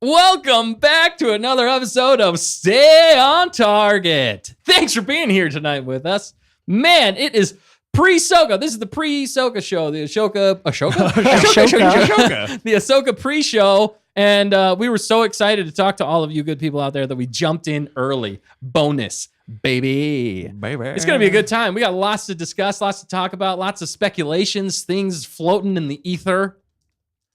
Welcome back to another episode of Stay on Target. Thanks for being here tonight with us. Man, it is Pre-Soka. This is the Pre-Soka show, the Ahsoka. The Ahsoka pre-show. And we were so excited to talk to all of you good people out there that we jumped in early. Bonus, baby. It's going to be a good time. We got lots to discuss, lots to talk about, lots of speculations, things floating in the ether.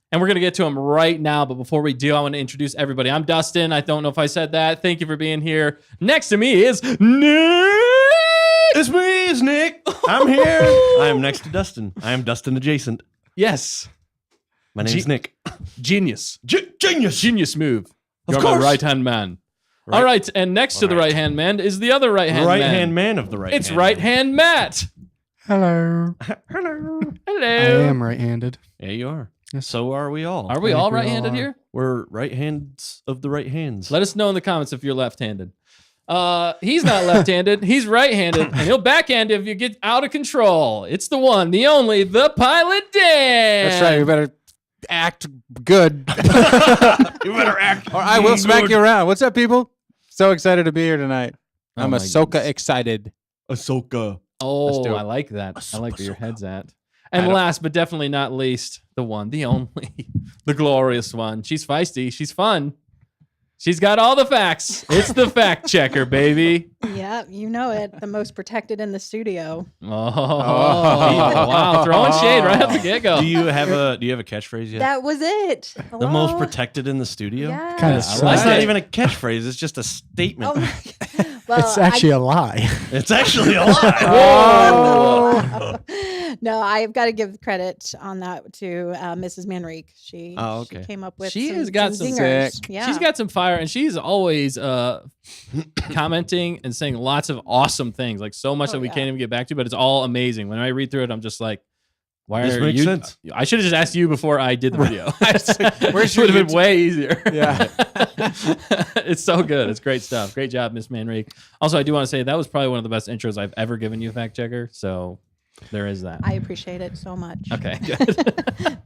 And we're going to get to them right now. But before we do, I want to introduce everybody. I'm Dustin. I don't know if I said that. Thank you for being here. Next to me is Nick. It's me. It's Nick. I'm here. I am next to Dustin. I am Dustin adjacent. Yes. My name's Nick. Genius. Genius. Genius move. You're Of my course. right-hand man. Right. All right. And next to the right-hand man is the other right-hand man. Right-hand man of the right It's hand. right-hand Matt. Hello. Hello. Hello. I am right-handed. Yeah, you are. Yes. So are we all. Are we I think all we all right-handed are. here? We're right hands of the right hands. Let us know in the comments if you're left-handed. He's not left-handed. He's right-handed, and he'll backhand if you get out of control. It's the one, the only, the Pilot Dan. That's right. We better act good. You better act. Or I will smack you around. What's up, people? So excited to be here tonight. Oh I'm my Ahsoka goodness. excited. Ahsoka. Oh, do it. I like that. I like where your Ahsoka. head's at. And last but definitely not least, the one, the only, the glorious one. She's feisty. She's fun. She's got all the facts. It's the fact checker, baby. Yeah, you know it. The most protected in the studio. Oh, wow. Throwing shade right off the get-go. Do you have a catchphrase yet? That was it. The most Hello? protected in the studio? Yeah. Kinda I like That's not it. even a catchphrase. It's just a statement. Oh my God. Well, It's actually a lie. It's actually a lie. Oh. No, I've got to give credit on that to Mrs. Manrique. She came up with She some, has got some zingers. sick. Yeah. She's got some fire, and she's always commenting and saying lots of awesome things, like so much Oh, that we yeah. can't even get back to, but it's all amazing. When I read through it, I'm just like, why This are makes you? sense. I should have just asked you before I did the video. Where's Would your have been way easier. Yeah. It's so good. It's great stuff. Great job, Miss Manrique. Also, I do want to say that was probably one of the best intros I've ever given you, fact checker. So there is that. I appreciate it so much. Okay, good.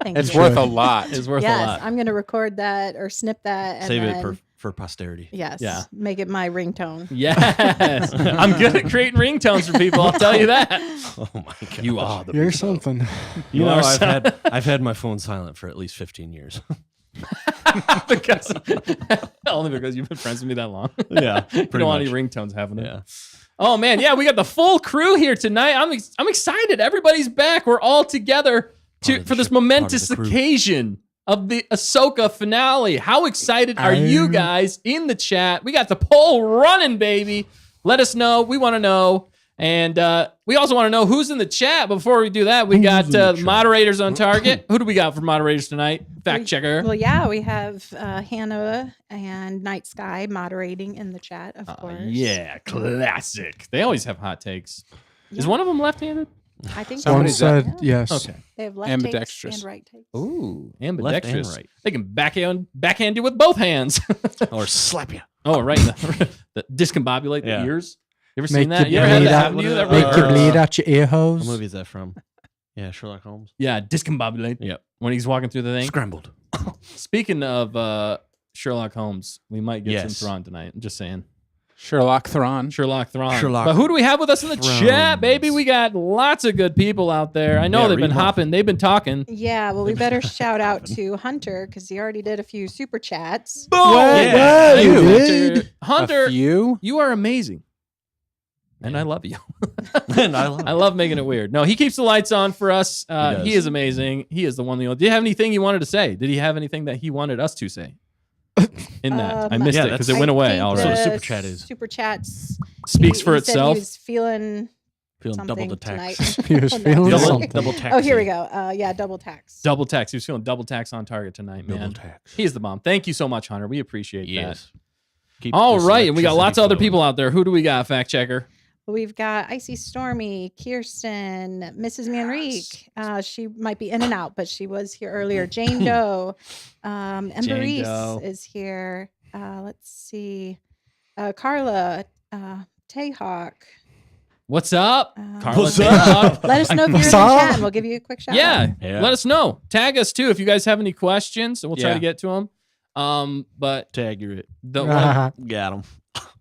Thank It's you. worth a lot. It's worth a Yes, lot. I'm going to record that or snip that. And Save then, it for posterity. Yes. Yeah. Make it my ringtone. Yes, I'm good at creating ringtones for people. I'll tell you that. Oh my god. You are the You're something. You know, are I've had my phone silent for at least 15 years. because only because you've been friends with me that long. Yeah, You pretty don't want much. any ringtones happening. Yeah. Oh man, yeah, we got the full crew here tonight. I'm excited. Everybody's back. We're all together Part of the for this ship, part of momentous the crew. occasion of the Ahsoka finale. How excited are you guys in the chat? We got the poll running, baby. Let us know. We want to know. And we also want to know who's in the chat. Before we do that, we got in the chat? moderators on target. Who do we got for moderators tonight? Fact checker. Well, yeah, we have Hannah and Night Sky moderating in the chat, of course. Yeah, classic. They always have hot takes. Is one of them left-handed? I think Someone so. said Yeah. yes. Okay. They have left Ambidextrous. takes and right takes. Ooh, Left and ambidextrous. right. They can backhand you with both hands. Or slap you. Oh, right. The discombobulate Yeah. the ears. You ever Make seen that? you You ever had bleed that out- happen to you? That Make Make really you hurts? bleed out your ear What holes. movie is that from? Yeah, Sherlock Holmes. Yeah, discombobulate. Yep. When he's walking through the thing. Scrambled. Speaking of Sherlock Holmes, we might get Yes. some Thrawn tonight. I'm just saying. Sherlock Thrawn. Sherlock Thrawn. Sherlock But who do we have with us in the chat, Thrones. baby? We got lots of good people out there. I know Yeah, they've read been them off. hopping. They've been talking. Yeah, well, we better shout out to Hunter because he already did a few super chats. Boom! Yeah. you Hunter. did? Hunter, A few? you are amazing. And I love you. And I love I love making it weird. No, he keeps the lights on for us. does. He is amazing. He is the one. The only. Did you have anything you wanted to say? Did he have anything that he wanted us to say? In that, I missed Yeah, it because that's- it went I away think already. the the super chat is. Super chats Speaks for he said itself. He was feeling Feeling something double the tax. tonight. He was Oh, no. feeling Double- something. Double tax. Oh, here we go. Yeah, double tax. Double tax. He was feeling double tax on target tonight, man. Double tax. He's the bomb. Thank you so much, Hunter. We appreciate Yes. that. Keep All this right, and we got lots of other electricity people out there. Who do we got, fact checker? We've got Icy Stormy, Kirsten, Mrs. Manrique. She might be in and out, but she was here earlier. Jane Doe. Ember Jane Reese Doe. is here. Let's see. Carla, Tayhawk. What's up? Carla What's Tayhawk. Let us know if you're in the What's up? chat and we'll give you a quick shout out. Yeah, Yeah. let us know. Tag us too if you guys have any questions, and we'll try Yeah. to get to them. But Tag you're it. the one, Got him.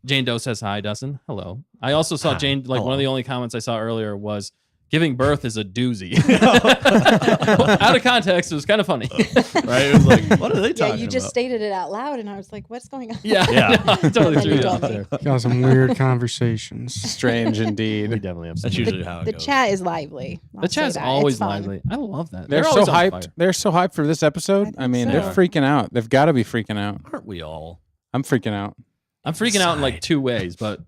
Jane Doe says hi, Dustin. Hello. I also saw Jane. Like one of the only comments I saw earlier was giving birth is a doozy. Out of context, it was kind of funny. Right? It was like, what are they talking Yeah, about? you just stated it out loud, and I was like, "What's going on?" Yeah, Yeah. totally Then threw you you told off me. there. Got some weird conversations. Strange We indeed. definitely have. That's usually how it The goes. chat is lively. I'll The say chat's that. always It's fun. lively. I love that. They're so always on hyped. fire. They're so hyped for this episode. I think mean, so. they're freaking out. They've got to be freaking out. Aren't we all? I'm freaking out. I'm freaking out in like two ways, but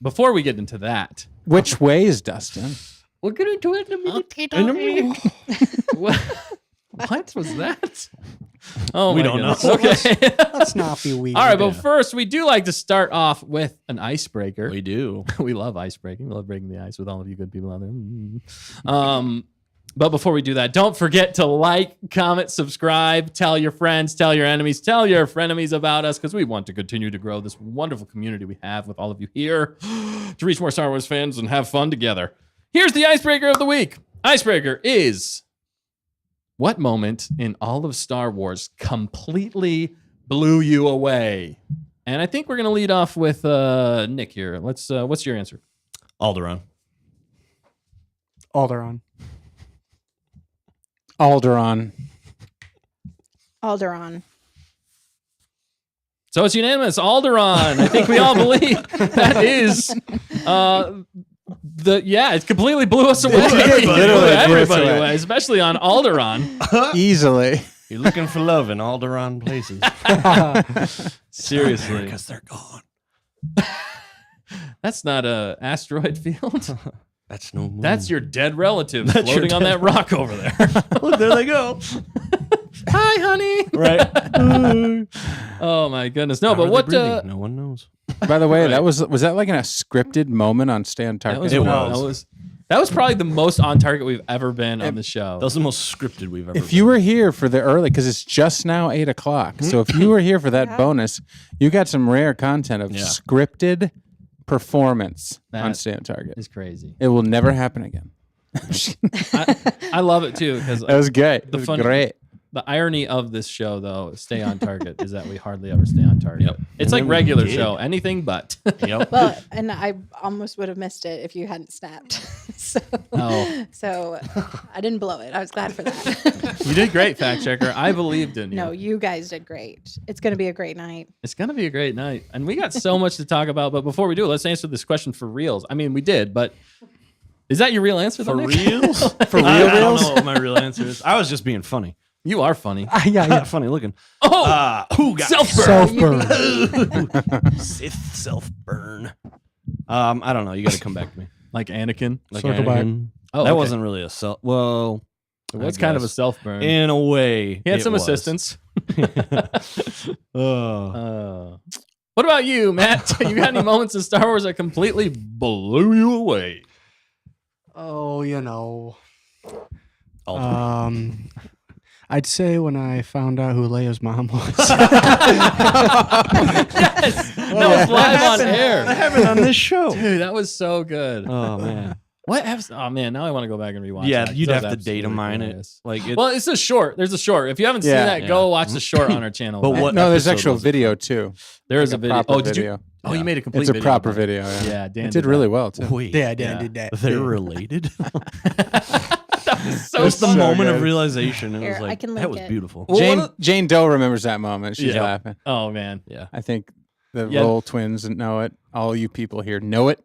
before we get into that, Which ways, Dustin? we're gonna do it in a minute. What was that? Oh, We my don't know. goodness. Okay. Let's not be weird. All right, but first we do like to start off with an icebreaker. We do. We love ice breaking. We love breaking the ice with all of you good people out there. But before we do that, don't forget to like, comment, subscribe, tell your friends, tell your enemies, tell your frenemies about us, because we want to continue to grow this wonderful community we have with all of you here to reach more Star Wars fans and have fun together. Here's the icebreaker of the week. Icebreaker is, what moment in all of Star Wars completely blew you away? And I think we're going to lead off with Nick here. Let's. What's your answer? Alderaan. Alderaan. Alderaan. Alderaan. So it's unanimous. Alderaan. I think we all believe that is it completely blew us away. Literally blew us Everybody away. away, especially on Alderaan. Easily. You're looking for love in Alderaan places. Seriously. Because they're gone. That's not a asteroid field. That's no moon. That's your dead relatives That's your floating on dead that rock over there. Look, there they go. Hi, honey. Right. Oh my goodness. No, How but are what they breathing? No one knows. By the way, Right. that was that like in a scripted moment on Stan that Tarkin? was, that was probably the most on target we've ever been on the show. That was the most scripted we've ever If you were here for the early, because it's just now 8:00, so if you were here for that bonus, you got some rare content of Yeah. scripted performance on That Stan Target. It's crazy. It will never happen again. I love it too because That was great. The It was funny- great. the irony of this show, though, stay on target, is that we hardly ever stay on target. Yep. It's like And then we regular did. show, anything but. Yep. Well, and I almost would have missed it if you hadn't snapped. so, Oh. so I didn't blow it. I was glad for that. You did great, fact checker. I believed in you. No, you guys did great. It's going to be a great night. It's gonna be a great night, and we got so much to talk about. But before we do, let's answer this question for reals. I mean, we did, but is that your real answer? For though, Nick? reals? For real, I don't reals? know what my real answer is. I was just being funny. You are funny. Yeah, Funny looking. Oh, Who got self-burn. Self-burn. Sith self-burn? I don't know. You got to come back to me. Like Anakin. Like Circle back. Anakin. Oh, that okay. wasn't really a self. Well, It was I kind of a guess. self burn. In a way, He had it some was. assistance. Oh. What about you, Matt? You got any moments in Star Wars that completely blew you away? Oh, you know. Alderaan. I'd say when I found out who Leia's mom was. Yes, that was live on That air. happened on this show. Dude, that was so good. Oh man. What episode? Oh man, now I want to go back and rewatch. Yeah, that, 'cause you'd that have was to data absolutely mine it. hilarious. Like, it, Well, it's a short. There's a short. If you haven't seen Yeah. that, go watch the short on our channel. But what- No, there's episode actual was it video too. There is Like a video. proper Oh, did video. you? Oh, you Yeah. made a complete. It's a video proper of it. video. Yeah, Yeah, Dan it did that. really well too. wait, Yeah, Dan Yeah. did that. they're Yeah. related. That was so It was the funny. moment good. of realization. And it Here, was I like can that link was it. beautiful. Well, Jane what Jane Doe remembers that moment. She's Yeah. laughing. Oh man, Yeah. I think the Yeah. Roll twins know it. All you people here know it.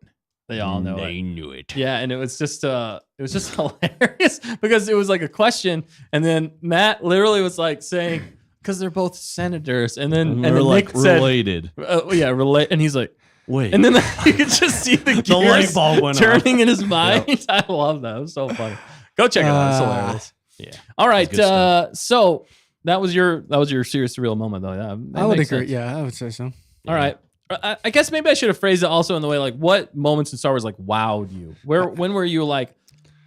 they all know it. They knew it. Yeah, and it was just hilarious because it was like a question, and then Matt literally was like saying, because they're both senators, and then And they're like Nick said, related. relate, and he's like, Wait. and then you could just see the the gears light bulb went off. turning in his mind. I love that. It was so funny. Go check it out. It's hilarious. Yeah. All right, good stuff. so that was your serious real moment though. Yeah, I would makes agree. sense. Yeah, I would say so. All right. I guess maybe I should have phrased it also in the way like, what moments in Star Wars like wowed you? When were you like,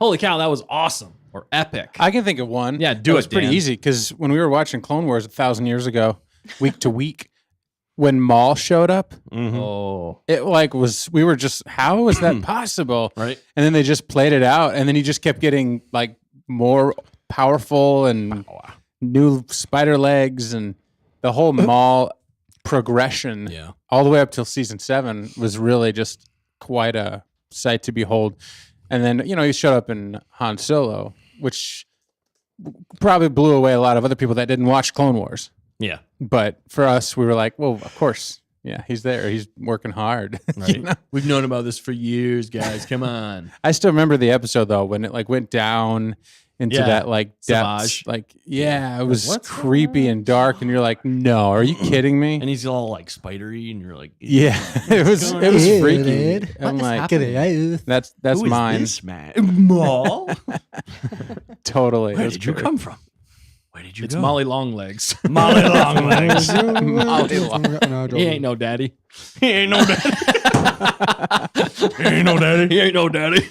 holy cow, that was awesome or epic? I can think of one. Yeah, do It it, was pretty Dan. easy because when we were watching Clone Wars 1,000 years ago, week to week, when Maul showed up, Mhm. Oh, it like was we were just how is that possible? Right. And then they just played it out, and then he just kept getting like more powerful and new spider legs, and the whole Maul progression Yeah. all the way up till season 7 was really just quite a sight to behold. And then, he showed up in Han Solo, which probably blew away a lot of other people that didn't watch Clone Wars. Yeah. But for us, we were like, well, of course. Yeah, he's there. He's working hard. Right. We've known about this for years, guys. Come on. I still remember the episode though when it went down into that depths. Savage. It was what's creepy and dark, and you're like, no, are you kidding me? And he's all like spidery, and you're like, Yeah, it was Hey, freaky. dude. I'm like, Happening? that's Who is mine. this man? Maul? Totally. Where It was did you great. come from? Where did you It's go? Molly Longlegs. Molly Longlegs. He ain't no daddy. He ain't no daddy. He ain't no daddy. He ain't no daddy.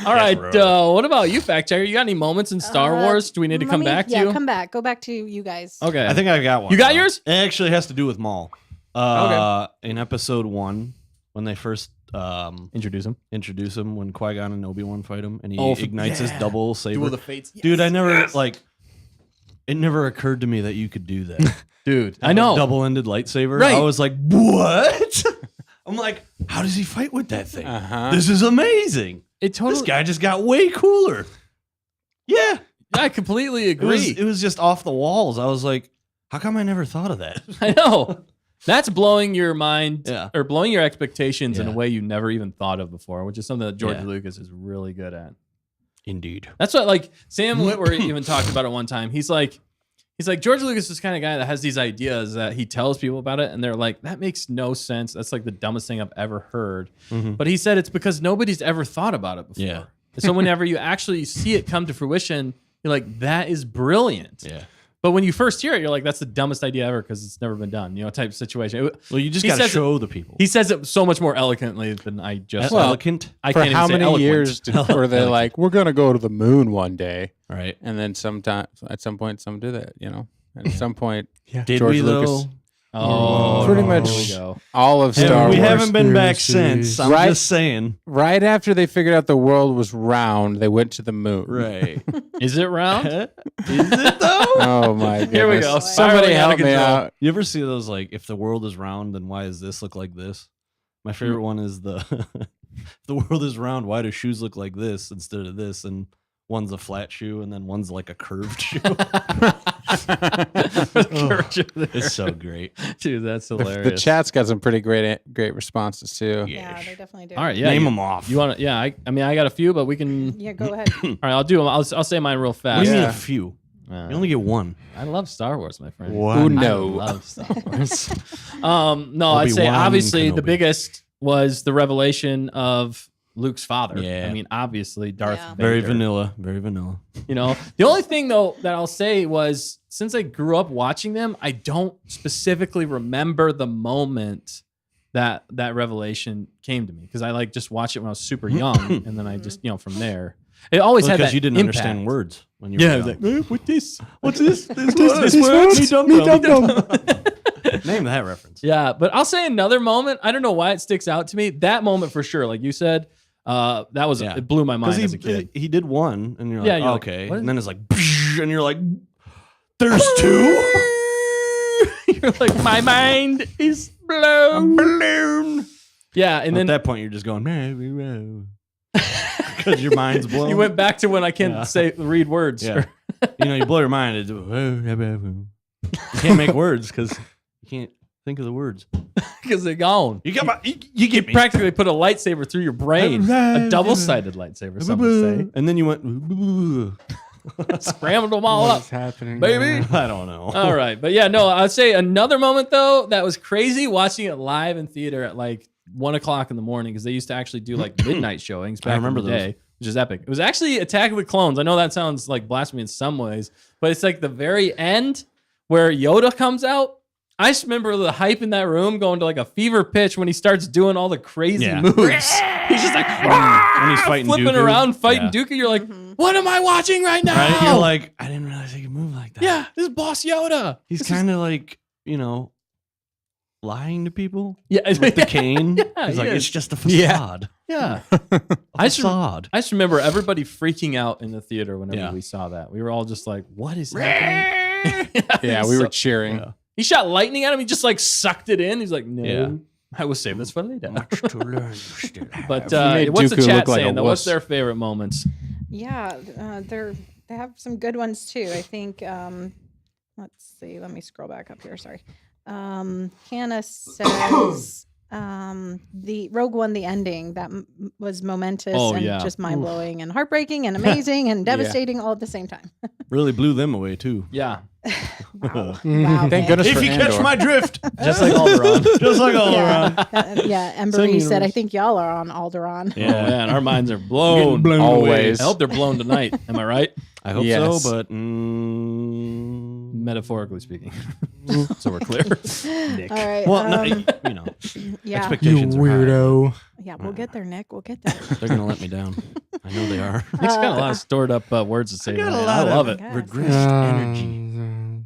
All right. What about you, fact checker? You got any moments in Star Wars? Do we need to come back to Yeah, you? come back. Go back to you guys. Okay. I think I got one. You got yours? It actually has to do with Maul. In episode 1, when they first Introduce him. introduce him, when Qui-Gon and Obi-Wan fight him, and he Oh, ignites his double saber. Duel of the Fates. Dude, I never it never occurred to me that you could do that. Dude, I know. Double-ended lightsaber. Right. I was like, what? I'm like, how does he fight with that thing? Uh-huh. This is amazing. It totally. This guy just got way cooler. Yeah. I completely It was, agree. it was just off the walls. I was like, how come I never thought of that? I know. That's blowing your mind Yeah. or blowing your expectations in a Yeah. way you never even thought of before, which is something that George Yeah. Lucas is really good at. Indeed. That's what like Sam Witwer even talked about it one time. He's like George Lucas is the kind of guy that has these ideas that he tells people about it and they're like, that makes no sense. That's like the dumbest thing I've ever heard. Mhm. But he said it's because nobody's ever thought about it before. Yeah. And so whenever you actually see it come to fruition, you're like, that is brilliant. Yeah. But when you first hear it, you're like, that's the dumbest idea ever because it's never been done, type of situation. Well, you just He got to says show the people. He says it so much more eloquently than I just Well, Elegant. I For can't even how say many eloquent. years were they like, we're going to go to the moon one day? Right. And then at some point, some do that, And at some point, Did George we, Lucas, though? Oh, Pretty there much we go. all of Star we Wars. haven't been back conspiracies. since. I'm Right. just saying. Right after they figured out the world was round, they went to the moon. Right. Is it round? Is it, though? Oh, my goodness. Here we go. Somebody Spiraling out help of me control. out. You ever see those, like, if the world is round, then why does this look like this? My favorite one is the if the world is round, why do shoes look like this instead of this? And one's a flat shoe and then one's like a curved shoe. It's so great. Dude, that's The hilarious. chat's got some pretty great responses, too. Yeah, they definitely do. All right, yeah. Name you, them off. You want to? Yeah, I mean, I got a few, but we can. Yeah, go ahead. All right, I'll do them. I'll say mine real What fast. do you mean Yeah. a few? Uh, You only get one. I love Star Wars, my friend. Uno. I love Star Wars. No, I'd say Obi-Wan obviously the Kenobi. biggest was the revelation of Luke's father. Yeah. I mean, obviously Darth Yeah. Vader. Very vanilla. Very vanilla. The only thing though that I'll say was since I grew up watching them, I don't specifically remember the moment that revelation came to me because I like just watched it when I was super young, and then I just from there. It always had Because that you didn't impact. understand words when you Yeah, were I was young. like, what this? What's this? This words? Me dum-dum. Name that reference. Yeah, but I'll say another moment. I don't know why it sticks out to me. That moment for sure, like you said, that was Yeah. it blew my mind Because as a kid. he did one, and you're like, Yeah, you're like, okay. what is And then it's like, and you're like, there's two? You're like, my mind is blown. Balloon. Yeah, and And then at that point, you're just going, because your mind's blown. you went back to when I can't Yeah. read words. Yeah. You blow your mind. It's, you can't make words because you can't think of the words. Because they're gone. You get me. Practically put a lightsaber through your brain. A double-sided lightsaber, some would And then you went, say. Scrambled them all What up. is happening? Baby. I don't know. All right. But yeah, no, I'd say another moment, though, that was crazy watching it live in theater at like 1 o'clock in the morning because they used to actually do like midnight showings back remember in the those. day, which is epic. It was actually Attack of the Clones. I know that sounds like blasphemy in some ways, but it's like the very end where Yoda comes out. I just remember the hype in that room going to like a fever pitch when he starts doing all the crazy Yeah. moves. He's just like when he's fighting flipping Dooku. around, fighting Yeah. Dooku. You're like, what am I watching right now? Right? You're like, I didn't realize he could move like that. yeah, this is Boss Yoda. He's kind of like, lying to people Yeah, with the cane. Yeah, He's like, he it's is. just a facade. Yeah. A I just facade. I just remember everybody freaking out in the theater whenever Yeah. we saw that. We were all just like, what is happening? Yeah, we were So- cheering. Yeah. He shot lightning at him. He just like sucked it in. He's like, no, Yeah. I will save this for later. Much to learn. You still have. But made what's the Dooku chat look like a saying though? What's wuss. their favorite moments? Yeah, they have some good ones too. I think. Let's see. Let me scroll back up here. Sorry. Hannah says the Rogue One, the ending that was momentous Oh, and yeah. just mind blowing and heartbreaking and amazing and devastating all at the same time. Really blew them away too. Yeah, Wow. Thank man. goodness If for you Andor. catch my drift, just like Alderaan. just like all around. Yeah, Ember Same said, I universe. think y'all are on Alderaan. Oh man, our minds are blown. Blown Always. I hope they're blown tonight. Am I right? I hope Yes. so, but Metaphorically speaking, so we're clear. Nick. All right. well, no, you know, yeah. You expectations are high. weirdo. Yeah, we'll get there, Nick. We'll get there. They're gonna let me down. I know they are. Nick's got a lot of stored up words to say. got a tonight. lot I love of- it. Yes. Regressed energy.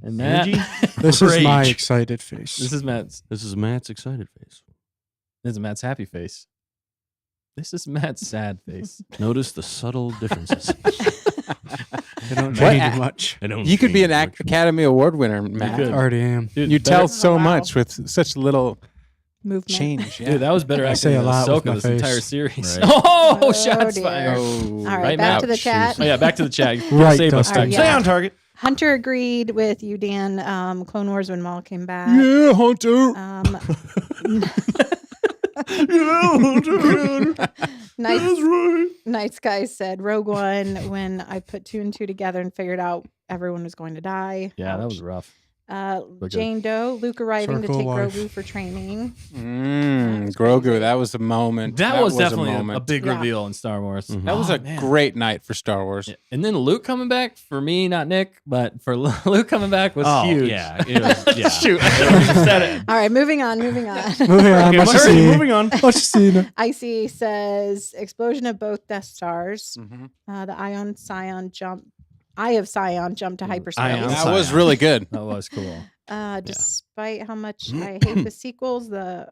And that, Energy? This is my Rage. excited face. this is Matt's. This is Matt's excited face. This is Matt's happy face. This is Matt's sad face. Notice the subtle differences. They don't What? change much. I don't You could be an change much. Academy Award winner, Matt. could. Already am. Dude, You better- tell so wow. much with such little Movement. change. Yeah. Dude, that was better I acting say a than lot with Ahsoka my this face. entire series. Right. Oh, Oh, shots dear. fired. Oh, All right, Right, back Matt? to the chat. Oh yeah, back to the chat. Right, Save us Dustin. time. Yeah. Stay on target. Hunter agreed with you, Dan. Clone Wars when Maul came back. Yeah, Hunter. Nice guy said Rogue One when I put 2 and 2 together and figured out everyone was going to die. Yeah, that Ouch. was rough. Look Jane Doe, Luke arriving Circle to take life. Grogu for training. Grogu, that was a moment. That was definitely a moment. big Yeah. reveal in Star Wars. Mhm. That was Oh, a man. great night for Star Wars. Yeah. And then Luke coming back for me, not Nick, but for Luke coming back was Oh, huge. yeah. It was, yeah. Shoot, I should've said it. All right, moving on. Moving on. Okay, What you hurry, see? moving on. What you see? Icy says explosion of both Death Stars. Mhm. The Eye of Sion jumped to hyperspace. Ion That was Scion. really good. That was cool. Despite how much I hate the sequels, the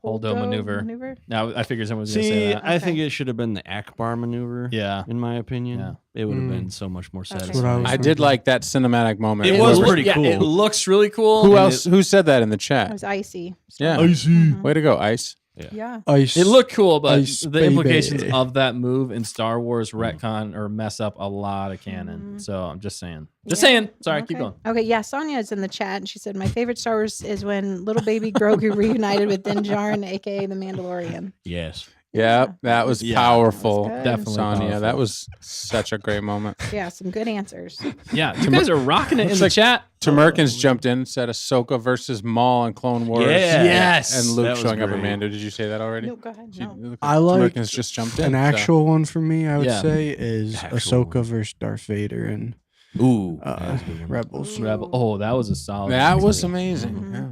Holdo maneuver. Now I figured someone was going to say See, that. I Okay. think it should have been the Akbar maneuver. Yeah. In my opinion, Yeah. it would have Mm. been so much more Okay. what I satisfying. was I did like that cinematic moment. It was Whoever- pretty cool. It looks really cool. Who and else? Who said that in the It chat? was Icy. Yeah. Mhm. Way to go, Ice. Yeah. Ice. It looked cool, but Ice the implications baby. of that move in Star Wars retcon or mess up a lot of canon. Mhm. So I'm just saying. Yeah. Just saying. Sorry, keep Okay. going. Okay, yeah, Sonia is in the chat and she said, my favorite Star Wars is when little baby Grogu reunited with Din Djarin, aka the Mandalorian. Yes. Yeah, that was Yeah. powerful. That was good. Definitely Sonia, powerful. that was such a great moment. Yeah, some good answers. Yeah, you guys are rocking it in It's the like- chat. Tamerkins jumped in, said Ahsoka versus Maul and Clone Wars. Yeah. Yes. And That Luke was showing up great. in Mando. Did you say that already? No, go ahead. She- No. I like Tamerkins just jumped in. An so- actual one for me, I would Yeah. say, is Actual Ahsoka one. versus Darth Vader and Ooh. that's a good one. Rebels. Rebel. Oh, that was a solid. That was episode. amazing. Mhm. Yeah.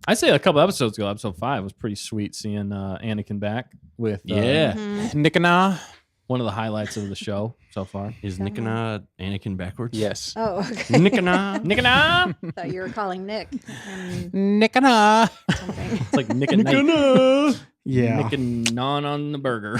I'd say a couple episodes ago, episode 5 was pretty sweet seeing Anakin back with Yeah. Mhm. Nickana? one of the highlights of the show so far. Is Nickana Anakin backwards? Yes. Oh, okay. Nickana. Nickana! I thought you were calling Nick and Nickana. something. It's like Nick and Night. Nickana. Yeah. Nick and non on the burger.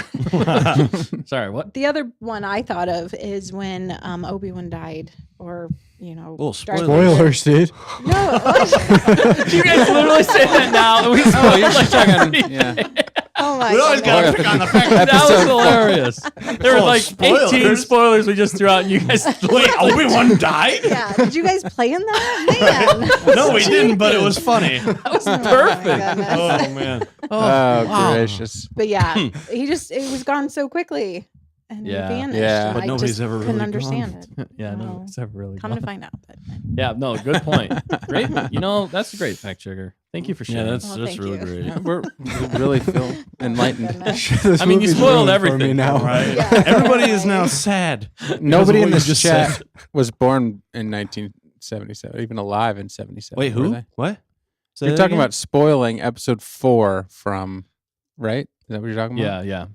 Sorry, what? The other one I thought of is when Obi-Wan died, or, you know. Oh, Darth Spoilers, dude. Vader- No, what? You guys literally say that now. We Oh, you're just talking. everything. Yeah. Oh my We always God. gotta pick on the fact That was Episode- hilarious. There were Oh, like 18 spoilers. spoilers we just threw out, and you guys. Wait, Obi-Wan died? Yeah, did you guys play in that? Man. No, we didn't, but it was funny. That was Oh my perfect. goodness. Oh, man. Oh, gracious. But yeah, it was gone so quickly. And Yeah. he vanished. Yeah. and But I nobody's just ever couldn't really understand it. Yeah, no, No. it's never really Come gone. to find out. But Yeah, no, good point. Great. You know, that's a great fact checker. Thank you for Yeah, sharing. that's Well, that's thank really you. great. Yeah, we're really feel enlightened. goodness. This I mean, you movie's spoiled ruined for everything. me now. Right. Yeah. Everybody is now sad. Nobody in what you this just chat said. was born in 1977, even alive in 77. Wait, were who? they? What? Say You're that talking again? about spoiling episode 4 from, right? Is that what you're talking about? Yeah, yeah.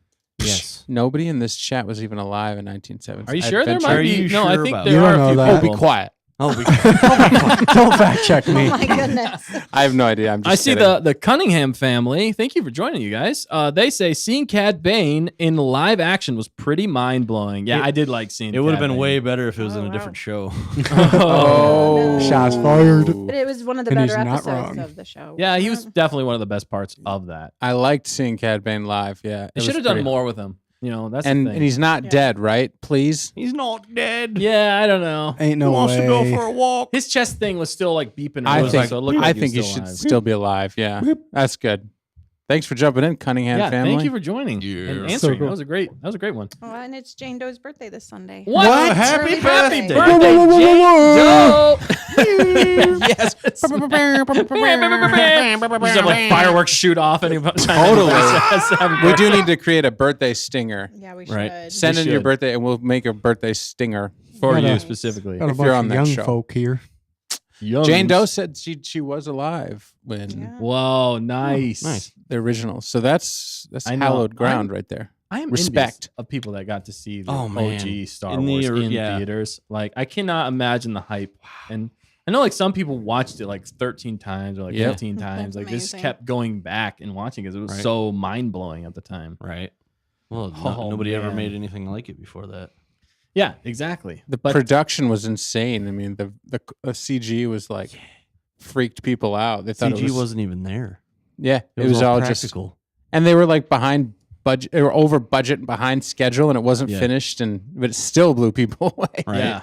Yes. Nobody in this chat was even alive in 1977. Are you sure there Adventure- might Are be? you No, I sure think about there that? are You a few don't know Oh, that. be people. quiet. Oh, Don't fact check Oh me. my goodness. I have no idea. I'm just I see kidding. the Cunningham family. Thank you for joining, you guys. They say seeing Cad Bane in live action was pretty mind blowing. Yeah, I did like seeing. it would have Cad been Bane. way better if it was Oh, in a wow. different show. Oh, no. Shots fired. But it was one of the And he's better not episodes wrong. of the show. yeah, he was wasn't definitely one of the best parts of that. I liked seeing Cad Bane live. Yeah, They should have done more with him. You know, that's And the thing. and he's not Yeah. dead, right? Please. He's not dead. yeah, I don't know. Ain't He no wants way. to go for a walk. His chest thing was still like beeping. I rosy, think. so it looked like I think he he was should still alive. still be alive. Yeah, that's good. Thanks for jumping in, Cunningham Yeah, family. thank you for joining Yeah. and So answering. cool. That was a great one. Oh, and it's Jane Doe's birthday this Sunday. What? What? Happy Early birthday. birthday. birthday, Whoa, whoa, whoa, Jane whoa, Doe. Yes. Just have like fireworks shoot off any time. Totally. We do need to create a birthday stinger. Yeah, we Right. should. Send in your should. birthday, and we'll make a birthday stinger. for Got you a- specifically. Got a If bunch you're of on that young show. folk here. Jane Doe said she was alive when Yeah. Whoa, nice. Nice. the original. So that's I know. hallowed ground right there. I am Respect. envious of people that got to see the Oh, man. OG Star In the Wars or- in yeah. theaters. Like, I cannot imagine the hype. And I know like some people watched it like 13 times or like Yep. 15 times. That's Like, just amazing. kept going back and watching because it was Right. so mind blowing at the time. Right. Well, Oh, nobody ever man. made anything like it before that. Yeah, exactly. The But production was insane. I mean, the CG was like freaked people out. They thought CG it was wasn't even there. yeah. It was all just practical. and they were like behind budget or over budget and behind schedule, and it wasn't Yeah. finished, but it still blew people away. Right. yeah.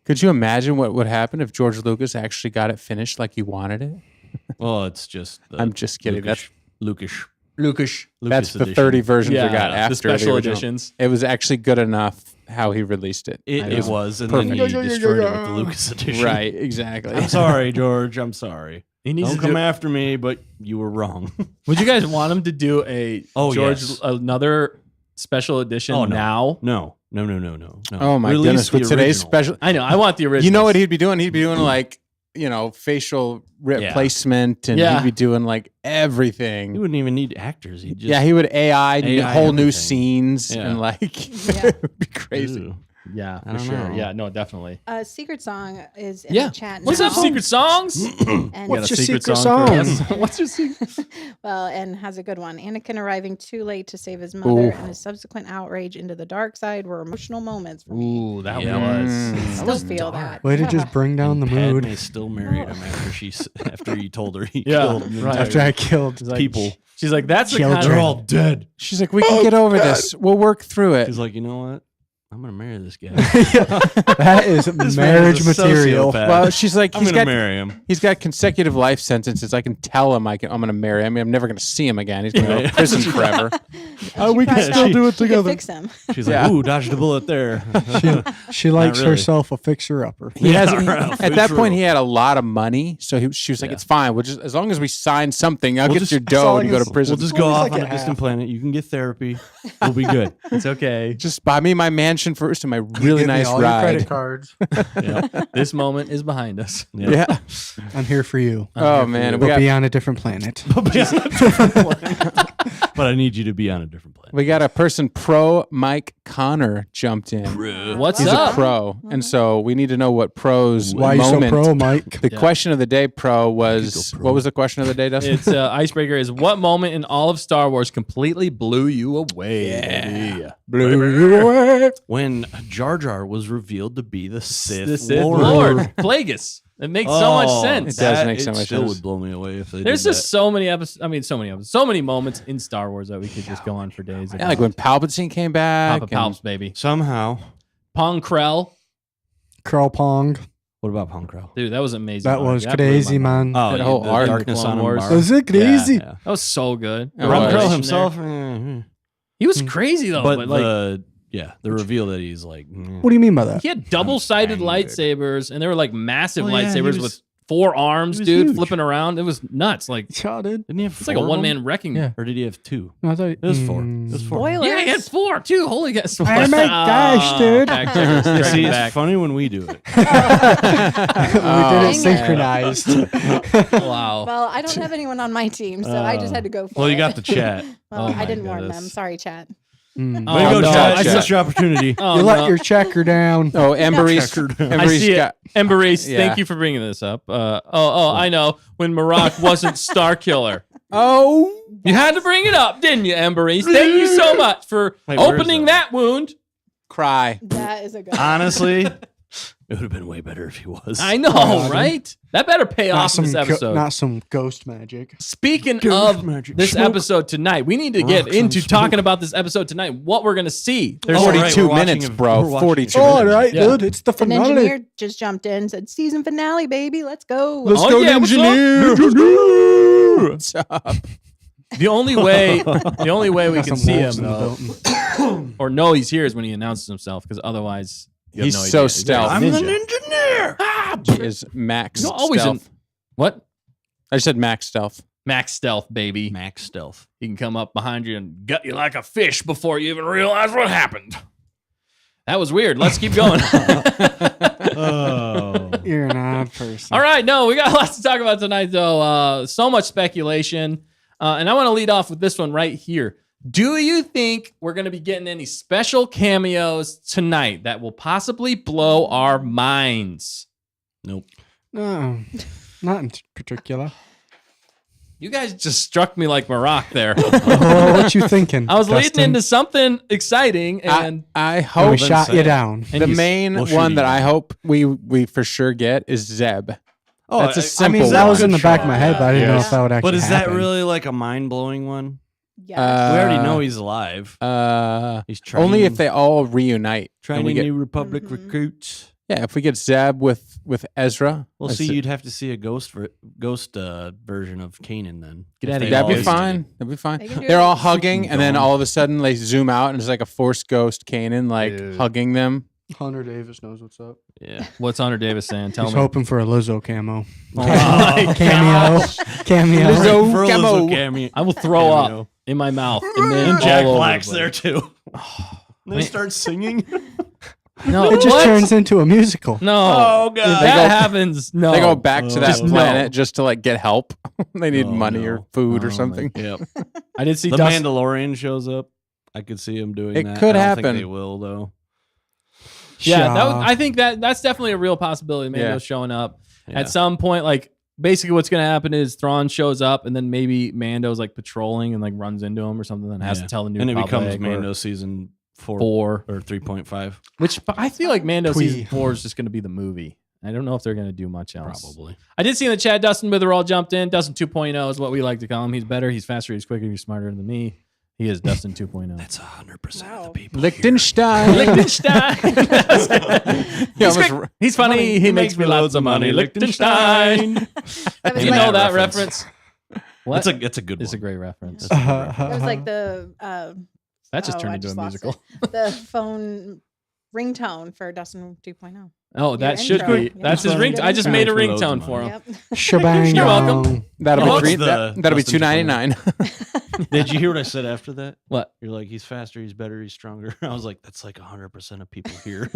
Could you imagine what would happen if George Lucas actually got it finished like he wanted it? Well, it's just. I'm just kidding. Lucas. That's the edition. 30 versions Yeah, we got the after special the original. editions. It was actually good enough how he released it. It was, and perfect. then he destroyed it with the Lucas edition. Right, exactly. I'm sorry, George. I'm sorry. He needs Don't to come do, after me, but you were wrong. would you guys want him to do a Oh, George yes. another special edition Oh, no. now? No. Oh my Release goodness! the With today's original. special, I know. I want the original. you know what he'd be doing? He'd be doing like facial Yeah. replacement, and Yeah. he'd be doing like He everything. wouldn't even need actors. He'd just. Yeah, he would AI, whole new everything. scenes Yeah. and like Yeah. it would be crazy. Ew. Yeah, I for don't sure. know. Yeah, no, definitely. Secret Song is in Yeah. the chat What's now. up, Secret Songs? And You got What's a your secret song for song? us? What's your secret? well, and has a good one. Anakin arriving too late to save his mother Oof. and his subsequent outrage into the dark side were emotional moments for me. Ooh, that Yeah. was. Mm. I still feel that. Way to just bring down the Padme mood. still married him after he told her he Yeah, killed right. After I killed She's like- people. She's like, that's the Children. kind They're of. all dead. She's like, we can get over this. We'll work through it. He's like, you know what? I'm gonna marry this guy. that is This man marriage is a material. sociopath. Well, she's like, I'm he's gonna got marry him. he's got consecutive life sentences. I can tell him I'm going to marry him. I'm never going to see him again. He's going to go to Right. prison forever. We can Find still out do it you can together. Fix him. She's Yeah. like, ooh, dodged a bullet there. She likes really. herself a fixer-upper. He has, right. at that point, True. he had a lot of money, so she was like, Yeah. "It's fine. We'll just as long as we sign something, I'll We'll get just- your that's all dough I and can go to say. prison. We'll just Well, go it's off like on a a distant half. planet. You can get therapy. We'll be good. It's okay. Just buy me my mansion first and my really Give me nice all your credit ride." cards. Yeah. This moment is behind us. Yeah. I'm here for you. Oh man, we But got be on a different planet. But I need you to be on a different planet. we got a person pro Mike Connor jumped in. What's He's up? a pro, and so we need to know what pro's Why are you so moment. pro, Mike? The Yeah. question of the day, pro, was pro. what was the question of the day, Dustin? It's icebreaker is what moment in all of Star Wars completely blew you away? Yeah. Blew you away. When Jar Jar was revealed to be the Sith, The Sith Lord. Lord, Plagueis. It makes so much sense. It does make so much still sense. would blow me away if they There's did just so many episodes. I mean, so many moments in Star Wars that we could just go on for days. Yeah, like when Palpatine came back. Papa and- Palps, baby. that. Somehow. Pong Krell. Krell Pong. What about Pong Krell? Dude, that was amazing. That arc. was blew crazy, my mind. man. Oh, That whole the arc. darkness Clone on him. Wars. bar. Was it crazy? Yeah. That was so good. It Ron was. Krell There. himself, He was crazy though, but but like the reveal that he's like, What do you mean by that? he had double-sided Bang, dude. lightsabers, and they were like massive Oh, yeah, he lightsabers was- with 4 arms, he was dude, huge. flipping around. It was nuts. Like Yeah, dude. didn't he have it's like a 4 of them? one-man wrecking. Yeah. Or did he have 2? No, I thought It was 4. It was 4. Spoilers. Yeah, he had 4 too. Holy guess. Oh my gosh, dude. Fact checkers, See, striking it's back. funny when we do it. we did Oh, it synchronized. Wow. Well, I don't have anyone on my team, so I just had to go for it. Well, you got the chat. Well, Oh my I didn't warn them. goodness. Sorry, chat. Mm. Oh, Way to go, no, Chad. I You saw- missed your opportunity. Oh, You no. let your checker down. Oh, Emberese. I see it. got. Emberese, Yeah. thank you for bringing this up. I know. When Marak wasn't Star Killer. Oh, You had to bring it up, didn't you, Emberese? Thank you so much for Wait, where is opening that? that wound. cry. That is a good. Honestly, it would have been way better if he was. I know, God. right? That better pay Not off in this episode. not some ghost magic. Speaking Ghost of magic. this Smoke. episode tonight, we need to get Rocks into and talking smoke. about this episode tonight. What we're going to see. There's Oh, right, 42 we're watching minutes, a- bro. we're watching 42 a- minutes. All right, Yeah. dude. It's the An finale. engineer just jumped in and said, season finale, baby. Let's go. Let's Oh, go, yeah, what's engineer. What's up? The only way we Got can some see wolves him in the though, building. or know he's here is when he announces himself, because otherwise you have He's no so idea. stealth. He's I'm a the ninja. engineer. He is max You're always in stealth. what? I said max stealth. Max stealth, baby. Max stealth. He can come up behind you and gut you like a fish before you even realize what happened. That was weird. Let's keep going. Oh. You're an odd person. All right, no, we got lots to talk about tonight, though. So much speculation. And I want to lead off with this one right here. Do you think we're going to be getting any special cameos tonight that will possibly blow our minds? Nope. No, not in particular. You guys just struck me like Marak there. Oh, what you thinking? I was leading Dustin? into something exciting, and I And hope we shot say you it. down. and the you- main we'll shoot one you that down. I hope we for sure get is Zeb. Oh, That's a I simple mean, that one. was in the back of my head, but I didn't know Yes. if that would actually But is that happen. really like a mind blowing one? Yeah. We already know he's alive. Only He's training, if they all reunite. and training we get, New Republic Mhm. recruits. yeah, if we get Zeb with Ezra. Well, that's see, it. you'd have to see a ghost version of Kanan then. Get If outta they here. That'd all be did it. fine. That'd be fine. They can do They're it. all hugging, and then Gone. all of a sudden they zoom out, and it's like a force ghost Kanan, like Dude. hugging them. Hunter Davis knows what's up. Yeah. what's Hunter Davis saying? Tell He's me. hoping for a Lizzo camo. Oh, Cameo. Cameo. Lizzo. For a Camo. Lizzo cameo. I will throw up in my mouth and then And Jack all over Black's the there place. too. They Man. start singing. No, It just what? turns into a musical. No. Oh, If God. that They go- happens, no. They go back to that Just no. planet just to like get help. They need Oh, money or no. food Oh, or something. Yep. I did see The Dustin. Mandalorian shows up. I could see him doing It that. could I don't happen. Think they will though. Yeah, Shaw. I think that's definitely a real possibility. Mando Yeah. showing up Yeah. at some point. Like basically, what's going to happen is Thrawn shows up, and then maybe Mando's like patrolling and like runs into him or something, and has Yeah. to tell the new and it Republic becomes or Mando season 4 4. or 3.5 Which I feel like Mando Twee. season 4 is just going to be the movie. I don't know if they're going to do much else. probably. I did see in the chat Dustin Witherall jumped in. Dustin 2.0 is what we like to call him. He's better. He's faster. He's quicker. He's smarter than me. He is Dustin 2.0. That's 100% of Wow. the people. Liechtenstein. Liechtenstein. Yeah, he's, almost quick. He's funny. He makes me lots of money. Liechtenstein. That was You like, know that reference. reference? What? That's a good It's a one. great reference. that was like the That just oh, turned I into a just lost musical. the phone ringtone for Dustin 2.0. Oh, that Your should intro. be. Yeah. That's his That's ringtone. I just good. made a For loads of ringtone for him. money. Yep. Shebang. You're welcome. That'll No, be it's that'll be Dustin $2.99. Did you hear what I said after that? What? You're like, he's faster, he's better, he's stronger. I was like, that's like 100% of people here.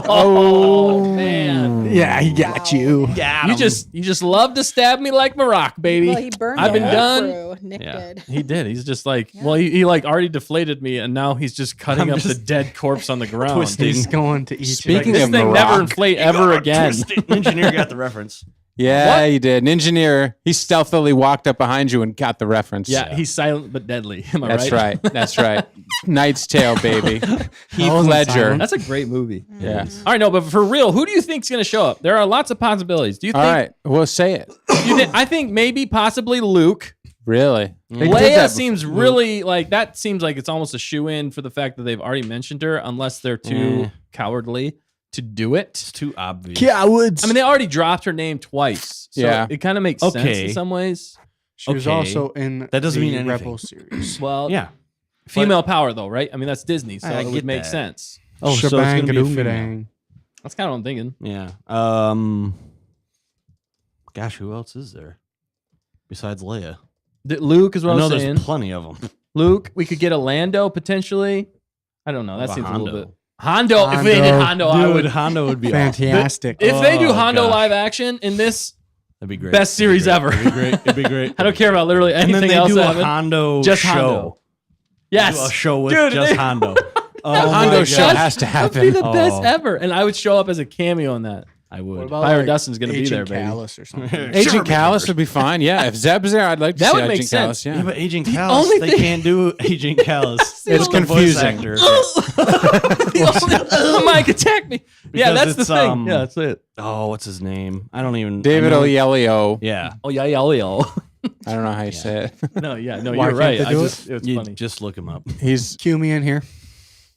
Oh man. Yeah, he got Wow. you. Yeah. You just love to stab me like Marak, baby. Well, he burned I've the been whole done. crew. Nick Yeah. did. He did. He's just like, Yeah. well, he like already deflated me, and now he's just cutting I'm up the just dead corpse on the ground. twisting. He's going to eat Speaking you. This of thing Marak. never inflate ever again. Engineer got the reference. Yeah, What? he did. An engineer. He stealthily walked up behind you and got the reference. Yeah, he's silent but deadly. Am I That's right? right. That's right. Knight's Tale, baby. Heath wasn't Ledger. silent. That's a great movie. Yeah. All right, no, but for real, who do you think's going to show up? There are lots of possibilities. Do you All think? right. Well, say it. I think maybe possibly Luke. Really? They did Leia that seems before. really like that. Seems like it's almost a shoe in for the fact that they've already mentioned her, unless they're too cowardly to do it. It's too obvious. Cowards. I mean, they already dropped her name twice, so Yeah. it kind of makes sense Okay. in some ways. she was okay. also in That doesn't the mean anything. Rebel series. Well, Yeah. female power though, right? I mean, that's Disney, so I it would get make that. sense. Oh, so it's going to be a female. Shebang-a-doonga-dang. That's kind of what I'm thinking. Yeah. Gosh, who else is there besides Leia? Luke is what I I know was saying. there's plenty of them. Luke, we could get a Lando potentially. I don't know. That What seems about a little Hondo? bit. Hondo. If they did Hondo. Hondo, I would. Hondo would be Fantastic. If they do Oh, Hondo gosh. live action in this, That'd be great. Best series ever. It'd be great. It'd be great. I don't care about literally And anything then they else. do a happening. Hondo Just show. Hondo. Yes. Do a show with Dude, just they- Hondo. Oh The my Hondo show gosh. has to That'd be happen. the best Oh. ever. And I would show up as a cameo in that. I What would. about Byron Dustin's gonna be Agent there, baby. Callus or something? Agent Callus would be fine. Yeah, if Zeb's there, I'd like to That see would make Agent sense. Callus. Yeah, Yeah, but Agent The Callus, only they thing- can't do Agent Callus. It's The voice confusing. actor. Mike, attack me. Yeah, Because that's the it's, thing. Yeah, that's it. Oh, what's his name? I don't even. David I know- Oyelowo. Yeah. Oh, yeah, yeah, yeah. I don't know how you say it. No, yeah, no, Why you're can't right. they I do just, it's You funny. just look him up. He's Cue me in here.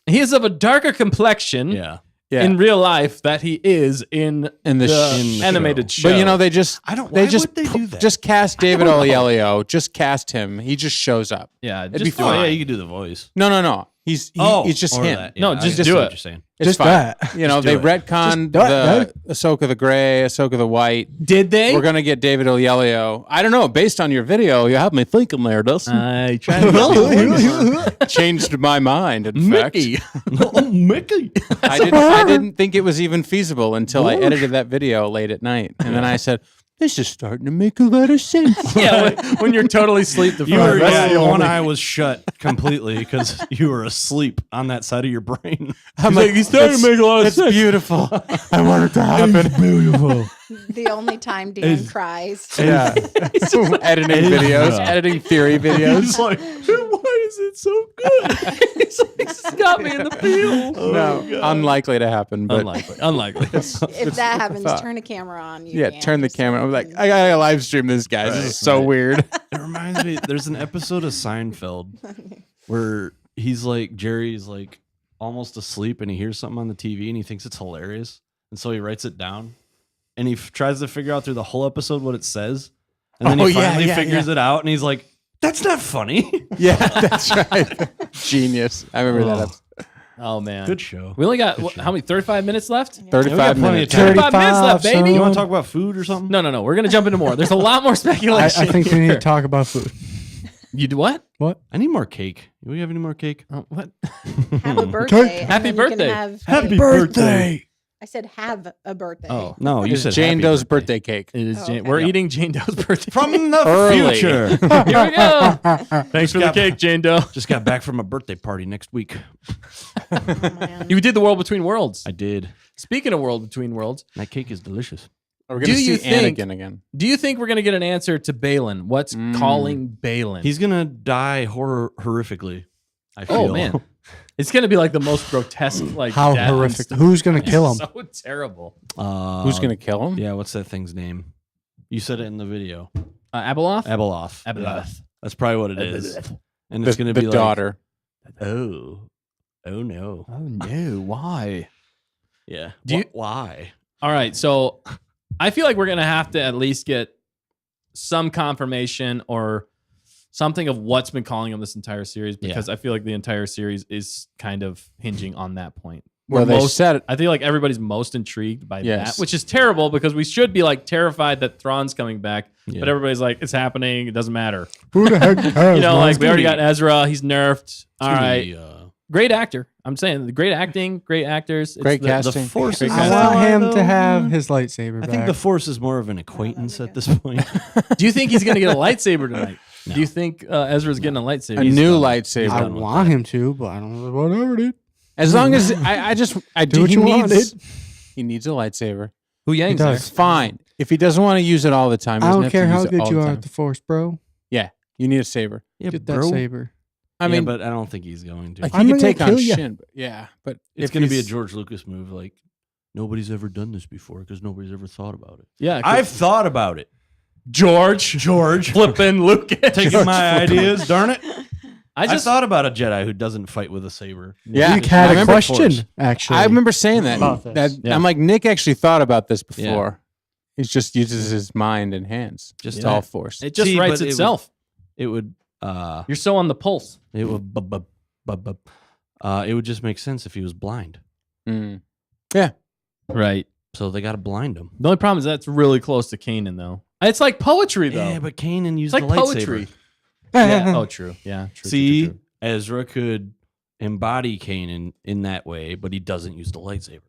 He is of a darker complexion Yeah. yeah. in real life that he is in In the the sh- animated show. But you know, they just I don't. they Why just would they do that? just cast David Oyelowo. Just cast him. He just shows up. yeah, it'd just be Oh, fine. yeah, you could do the voice. No. He's just or him. that, No, I just see do what it. You're saying. It's Just fine. that. You know, Just they do it. retconned Just do it, the Ahsoka the Gray, Ahsoka the White. Did they? We're gonna get David Oyelowo. I don't know. Based on your video, you have me thinking there, Dustin. I tried to Changed my mind. In fact, Mickey. Oh, Mickey. I didn't think it was even feasible until I edited that video late at night, and then I said, "This is starting to make a lot of sense." Yeah, when you're totally asleep. The You were, rest of the one only- eye was shut completely because you were asleep on that side of your brain. I'm like, he's starting to make a lot of It's sense. beautiful. I want it to happen. Beautiful. The only time Dan cries. Yeah, editing videos, editing theory videos. He's like, Why is it so good? It's like, this has got me in the field. No, unlikely to happen. But Unlikely. If that happens, thought. turn a camera on. You yeah, Dan. turn the camera. I'm like, I gotta live stream this, guys. This is so weird. It reminds me. There's an episode of Seinfeld where he's like, Jerry's like almost asleep and he hears something on the TV and he thinks it's hilarious, and so he writes it down and he tries to figure out through the whole episode what it says, and then Oh, he yeah, finally yeah, figures it out and he's like, "That's not funny." Yeah, that's right. Genius. I remember that. Episode. Oh man. Good show. We only got how many? 35 minutes left. 35 plenty of minutes. time. 35 minutes left, baby. You want to talk about food or something? No. We're gonna jump into more. There's a lot more I speculation. think we need here. to talk about food. You do what? What? I need more cake. Do we have any more cake? Oh, what? Have a birthday. and Happy then you can birthday. have Happy cake. birthday. I said have a birthday. Oh, No, you It's said Jane happy Doe's birthday. birthday cake. it is. Oh, Jane. okay. We're Yep. eating Jane Doe's birthday From the Early. future. Here we go. Thanks for the got- cake, Jane Doe. Just got back from a birthday party next week. Oh, man. You did the World Between Worlds. I did. Speaking of World Between Worlds, That cake is delicious. We're Do gonna you see think- Anakin again. do you think we're gonna get an answer to Balin? What's calling Balin? He's gonna die horrifically. I feel. Oh man, it's gonna be like the most grotesque, like How death and horrific. stuff. Who's going to kill him? So terrible. Who's gonna kill him? Yeah, what's that thing's name? You said it in the video. Abeloth. Abeloth. Abeloth. Yeah, that's probably what it is. And The, it's gonna the be like, daughter. oh no. Oh no! Why? Yeah. Do you- Why? All right, so I feel like we're gonna have to at least get some confirmation or something of what's been calling him this entire series, because I feel like the entire series is kind of hinging on that point. Well, they said I feel like everybody's most intrigued by Yes. that, which is terrible because we should be like terrified that Thrawn's coming back, Yeah. but everybody's like, it's happening. It doesn't matter. Who the heck cares? You know, man? like we already got Ezra. He's nerfed. All It's gonna right. be, Great actor. I'm saying the great acting, great actors. It's Great the- casting. the Force Great is I casting. want Why, him though? to have his lightsaber I back. think the Force is more of an acquaintance at this point. Do you think he's going to get a lightsaber tonight? Do you think Ezra's getting a lightsaber? a new done. lightsaber. I done with want him to, but I don't know. Whatever, dude. As long as I Do what you want, dude. He needs a lightsaber. Who Yang's He there? does. Fine. If he doesn't want to use it all the time, he I doesn't don't have to care how use it good all you the are time. at the Force, bro. Yeah, you need a saber. Yeah, Get that bro. saber. I mean, but I don't think he's going to. like I'm he could gonna take on kill ya. Shin. But yeah, but It's if going to be a he's- George Lucas move. Like nobody's ever done this before because nobody's ever thought about it. Yeah. I've thought about it. George flipping Lucas. Taking my ideas, darn it. I I just thought about a Jedi who doesn't fight with a saber. Yeah, You had I a remember question, Force. actually. I remember saying that. About this. I'm like, Nick actually thought about this Yeah. before. He just uses his mind and hands. Just It's to- all force. it just See, writes but it itself. It would. You're so on the pulse. It would. It would just make sense if he was blind. Mm. Right. So they got to blind him. The only problem is that's really close to Kanan, though. It's like poetry, though. Yeah, but Kanan it's used like the lightsaber. poetry. Yeah. Oh, true. Yeah. True. See, True. Ezra could embody Kanan in that way, but he doesn't use the lightsaber.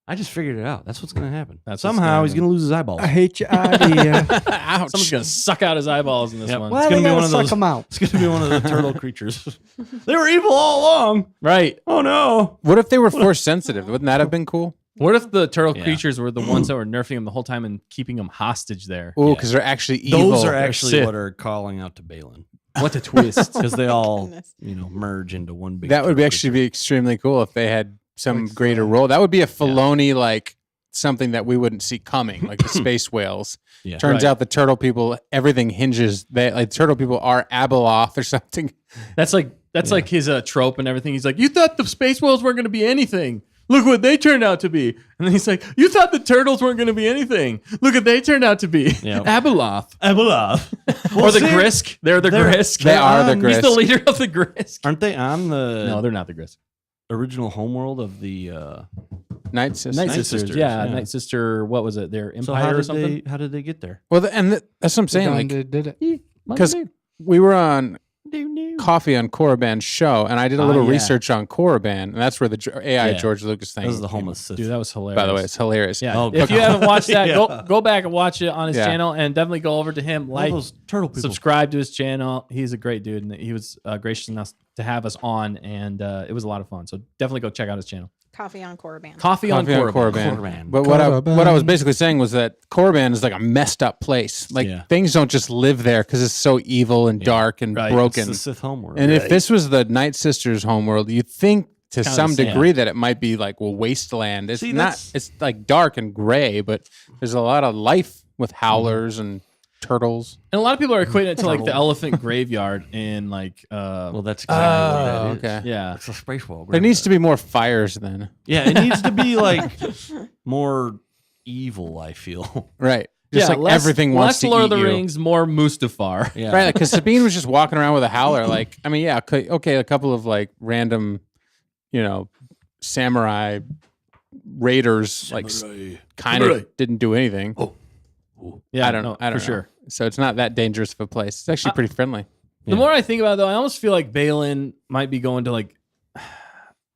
I just figured it out. That's what's going to happen. That's what's Somehow gonna he's going to lose his eyeballs. I hate your idea. Ouch. Someone's gonna suck out his eyeballs in this Yep. one. Why It's they gonna be gotta one of suck those- them out? It's going to be one of the turtle creatures. They were evil all along. Right. Oh no. What if they were force sensitive? Wouldn't that have been cool? What if the turtle Yeah. creatures were the ones that were nerfing him the whole time and keeping him hostage there? Oh, Yeah. because they're actually evil. Those are actually Sith. what are calling out to Balin. What a twist. Because they all, Goodness. merge into one big. That would be turtle actually creature. be extremely cool if they had some Like greater Thrawn. role. That would be a Filoni like something that we wouldn't see coming, like the space whales. Yeah. Turns Right. out the turtle people, everything hinges. They like turtle people are Abeloth or something. That's like his trope and everything. He's like, you thought the space whales weren't going to be anything. Look what they turned out to be. And then he's like, you thought the turtles weren't going to be anything. Look what they turned out to be. Yep. Abeloth. Abeloth. Or the Grisk. They're the Grisk. They are the He's the Grisk. leader of the Grisk. Aren't they on the No, they're not the Grisk. original homeworld of the? Night Sisters. Night Night Sisters. Sisters, Yeah, yeah. Night Sister. What was it? Their So Empire or something? how did they get there? Well, that's what I'm saying. Done Like, did it. because we were on Coffee on Korriban's show, and I did a little yeah. research on Korriban, and that's where the AI Yeah. George Lucas thing. That was the came homeless up. Sith. Dude, that was hilarious. By the way, it's hilarious. Yeah. Oh, if you haven't watched that, Yeah. go back and watch it on his Yeah. channel, and definitely go over to him, All like, those turtle people. subscribe to his channel. He's a great dude, and he was gracious enough to have us on, and it was a lot of fun. So definitely go check out his channel. Coffee on Korriban. Coffee on Coffee on Korriban. Korriban. But what I was Korriban. basically saying was that Korriban is like a messed up place. Like Yeah. things don't just live there because it's so evil and dark and Right. broken. It's the Sith homeworld. And if this was the Night Sisters homeworld, you'd think to kinda some the same. degree that it might be like wasteland. It's See, not. that's- It's like dark and gray, but there's a lot of life with howlers and turtles. And a lot of people are equating it to like the elephant graveyard in like well, that's exactly what that is. okay. yeah. It's a space world. There needs to be more fires then, Yeah, it needs to be like more evil. I feel. right? Just like less, everything wants less to Lord eat of the you. Rings, more Mustafar. Yeah. Right, because Sabine was just walking around with a howler. Like, I mean, yeah, okay, a couple of like random, samurai raiders, like kind of didn't do anything. Yeah, I don't know for for sure. sure. So it's not that dangerous of a place. It's actually pretty friendly. The more I think about it, though, I almost feel like Balin might be going to like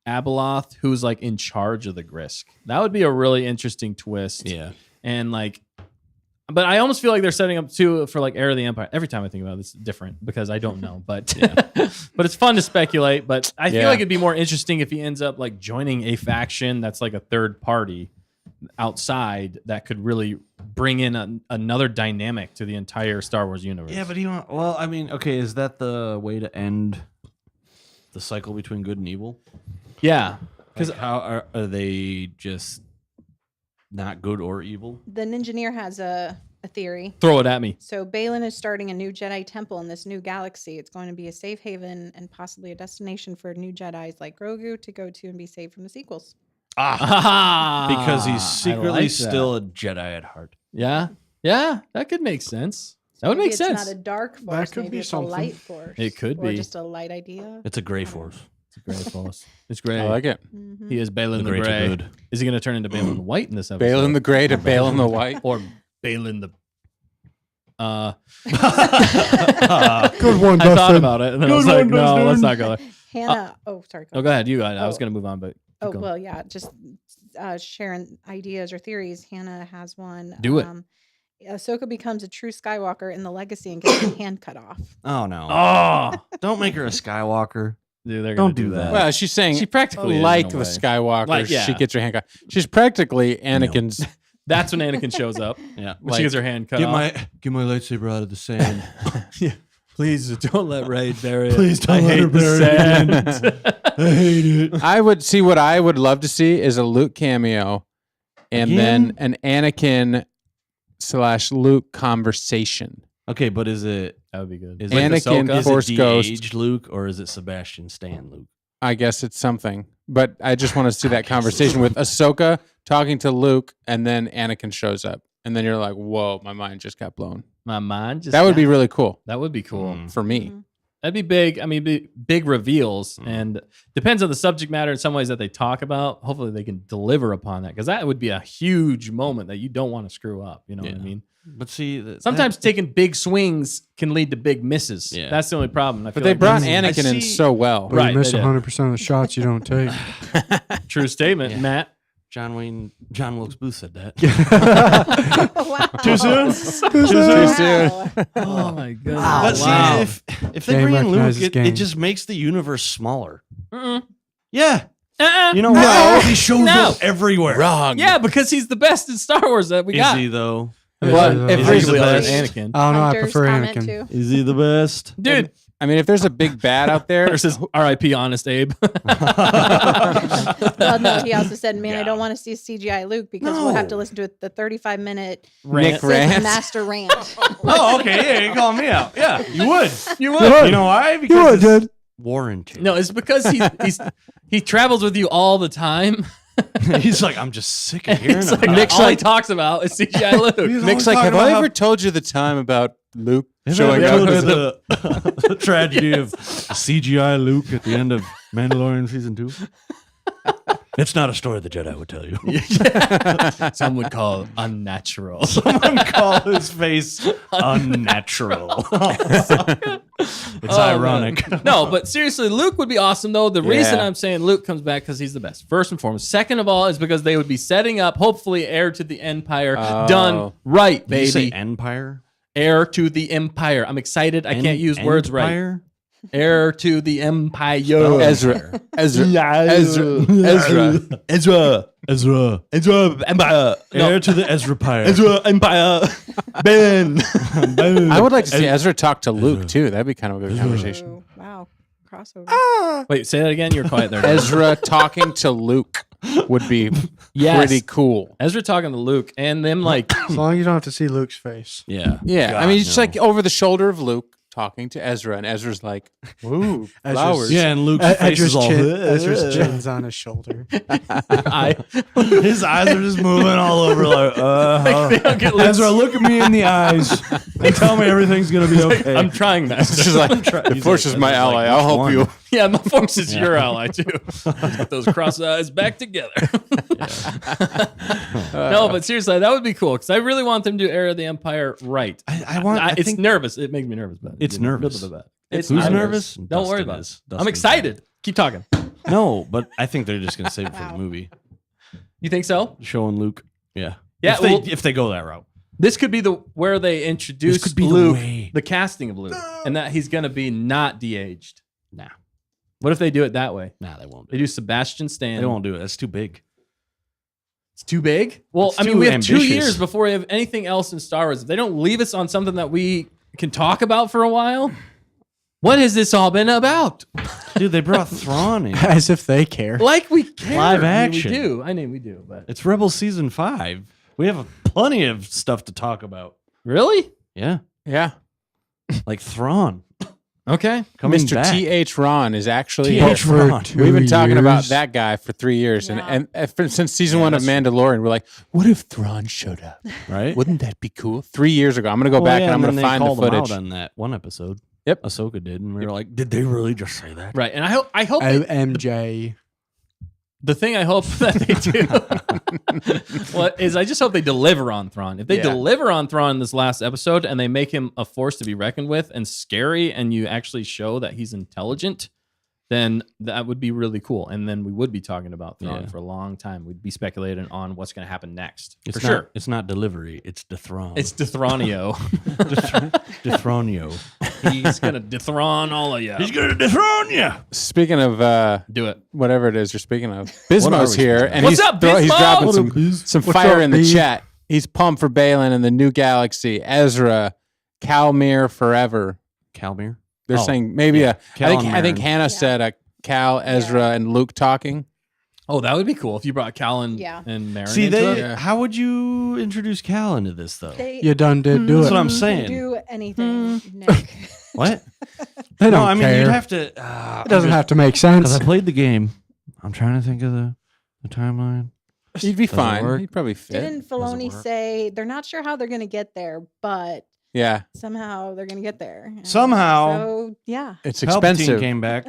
Abeloth, who's like in charge of the Grisk. That would be a really interesting twist. Yeah. And like, but I almost feel like they're setting up too for like Heir of the Empire. Every time I think about it, it's different because I don't know. But but it's fun to speculate. But I feel Yeah. like it'd be more interesting if he ends up like joining a faction that's like a third party outside that could really bring in another dynamic to the entire Star Wars universe. Yeah, but well, I mean, okay, is that the way to end the cycle between good and evil? Yeah. Because how are they just not good or evil? The Ninjaneer has a theory. Throw it at me. So Balin is starting a new Jedi temple in this new galaxy. It's going to be a safe haven and possibly a destination for new Jedis like Grogu to go to and be saved from the sequels. Because he's I secretly like that. still a Jedi at heart. Yeah. Yeah. That could make sense. That would Maybe make it's sense. not a dark force. could Maybe be it's something. a light force. It could or be. just a light idea. It's a gray force. It's a great force. It's great. I like it. Mhm. He is Balin the The great Gray. are good. Is he going to turn into Balin the White in this episode? Balin the Gray to Balin the White. or Balin the. Good one, I thought Dustin. about it, and then I was like, no, let's not go there. Hannah. Sorry. Oh, go ahead. You go ahead. I was Oh. going to move on, but keep going. Well, yeah, just sharing ideas or theories. Hannah has one. Do it. Ahsoka becomes a true Skywalker in the Legacy and gets her hand cut off. Oh no! Oh, Don't make her a Skywalker. dude, they're Don't gonna do do that. that. Well, she's saying She practically is, like in a the way. Skywalker, Like, yeah. she gets her hand cut. She's practically Anakin's. That's when Anakin shows up. Yeah. When she gets her hand cut off. Get my lightsaber out of the sand. Please don't let Ray bury it. Please don't I let hate her the bury it. sand. I hate it. I would see what I would love to see is a Luke cameo, and Again? then an Anakin / Luke conversation. Okay, but is it That would be good. is Anakin it, is Force it Ghost. de-aged Luke or is it Sebastian Stan Luke? I guess it's something, but I just want to see that conversation with Ahsoka talking to Luke, and then Anakin shows up, and then you're like, "Whoa, my mind just got blown." My mind just That would got- be really cool That would be cool. Mm. for me. Mhm. That'd be big. I mean, big reveals, and depends on the subject matter in some ways that they talk about. Hopefully, they can deliver upon that because that would be a huge moment that you don't want to screw up. You know what I Yeah. mean? But see, Sometimes taking big swings can lead to big misses. Yeah. That's the only problem. I But feel they like brought that's- Anakin in see- so well. But Right, you miss they did. 100% of the shots you don't take. True statement, Yeah. Matt. John Wilkes Booth said that. Wow. Too soon? Too soon. Oh my god! But Wow. see, if they Game bring in Luke, recognizes it game. just makes the universe smaller. Mm-mm. Yeah. Uh-uh. You know No. why? He shows No. up everywhere. Wrong. Yeah, because he's the best in Star Wars that we Is got. he, though? Well, Is if he he's the the best? Anakin. I don't know. I Hunter's prefer comment Anakin. too. Is he the best? Dude, I mean, if there's a big bad out there, versus R.I.P. Honest Abe. Well, no, he also said, "Man, I Yeah. don't want to see CGI Luke because we'll have to listen to the 35-minute Nick Sith Rant. master rant." Oh, okay. Yeah, you call me out. Yeah, you would. You would. You know why? You Because would, it's dude. warranted. No, it's because he travels with you all the time. He's like, I'm just sick of hearing It's about like, it. Nick's all he like- talks about is CGI Luke. Nick's like, have I ever told you the time about Luke showing up? told the tragedy of CGI Luke at the end of Mandalorian season 2? It's not a story the Jedi would tell you. Some would call unnatural. Someone call his face unnatural. It's Oh, ironic. man. No, but seriously, Luke would be awesome, though. The reason Yeah. I'm saying Luke comes back because he's the best, first and foremost. Second of all, is because they would be setting up, hopefully, Heir to the Empire done right, Did you say baby. Empire? Heir to the Empire. I'm excited. I can't use words right. Empire? Heir to the Empire. Ezra. Empire. Heir to the Ezra Pyre. Empire. Ben. I would like to see Ezra talk to Luke too. That'd be kind of a good conversation. Ooh, wow, crossover. Wait, say that again. You're quiet there. Ezra talking to Luke would be Yes. pretty cool. Ezra talking to Luke and them like As long as you don't have to see Luke's face. Yeah. Yeah, I God, mean, it's no. like over the shoulder of Luke talking to Ezra, and Ezra's like, "Ooh, flowers." Yeah, and Luke's face is all... Ezra's chin's on his shoulder. His eyes are just moving all over like, get Luke's- Ezra, look at me in the eyes and tell me everything's going to be okay. I'm trying, Master. She's like, "The Force is my ally. I'll help you." Yeah, my force is your ally too. Let's get those cross eyes back together. No, but seriously, that would be cool because I really want them to do Heir of the Empire right. I It's think nervous. It makes me nervous. But It's nervous. It's Who's I'm nervous? Don't worry Dustin about is. it. I'm Dustin's excited. Keep talking. No, but I think they're just going to save it for the movie. You think so? Showing Luke. Yeah. Yeah, If they go that route. This could be where they introduce This could be the Luke, way. the casting of Luke, and that he's going to be not de-aged. Nah. What if they do it that way? Nah, they won't do They it. do Sebastian Stan. They won't do it. That's too big. It's too big. Well, It's I mean, too we have 2 ambitious. years before we have anything else in Star Wars. If they don't leave us on something that we can talk about for a while, what has this all been about? Dude, they brought Thrawn in. As if they care. Like we care. Live I mean, action. we do. I mean, we do. But It's Rebel Season 5. We have plenty of stuff to talk about. really, Yeah. Yeah, Like Thrawn. okay. Coming Mr. back. T.H. Ron is actually T.H. here. Ron. We've been talking about years. that guy for 3 years, Yeah. and since season 1 of Mandalorian, we're like, "What if Thrawn showed up? Right? Wouldn't that be cool?" 3 years ago, I'm gonna go Well, back yeah, and I'm then gonna they find the called him footage. out on that one episode. Yep. Ahsoka did, and we were like, did they really just say that? Right, and I hope they- OMJ. the thing I hope that they do is I just hope they deliver on Thrawn. If they Yeah. deliver on Thrawn in this last episode and they make him a force to be reckoned with and scary, and you actually show that he's intelligent, then that would be really cool. And then we would be talking about Thrawn Yeah. for a long time. We'd be speculating on what's going to happen next. It's for not, sure. It's not delivery. It's dethrone. It's Dethronio. Dethronio. He's going to dethrone all of you. He's going to dethrone you. Speaking of Do it. whatever it is you're speaking of, What are Bismo's we here, speaking of? and What's he's up, he's Bismo? dropping What up, Biz? some What's fire up, in the Biz? chat. He's pumped for Balin and the new galaxy. Ezra, Calmir forever. Calmir? They're Oh, saying maybe yeah. I Cal and think Marin. Hannah said a Cal, Ezra, and Luke talking. Oh, that would be cool if you brought Cal and Marin See, into it. Yeah. how would you introduce Cal into this, though? You done did do That's it. what I'm can saying. do anything, Nick. What? They don't No, I mean, care. you'd have to... It doesn't have to make sense. Because I played the game. I'm trying to think of the timeline. He'd be Does it fine. work? He'd probably fit. Didn't Filoni work? say they're not sure how they're going to get there, but Yeah, somehow they're going to get there? And Somehow. So, yeah. it's Palpatine expensive. came back.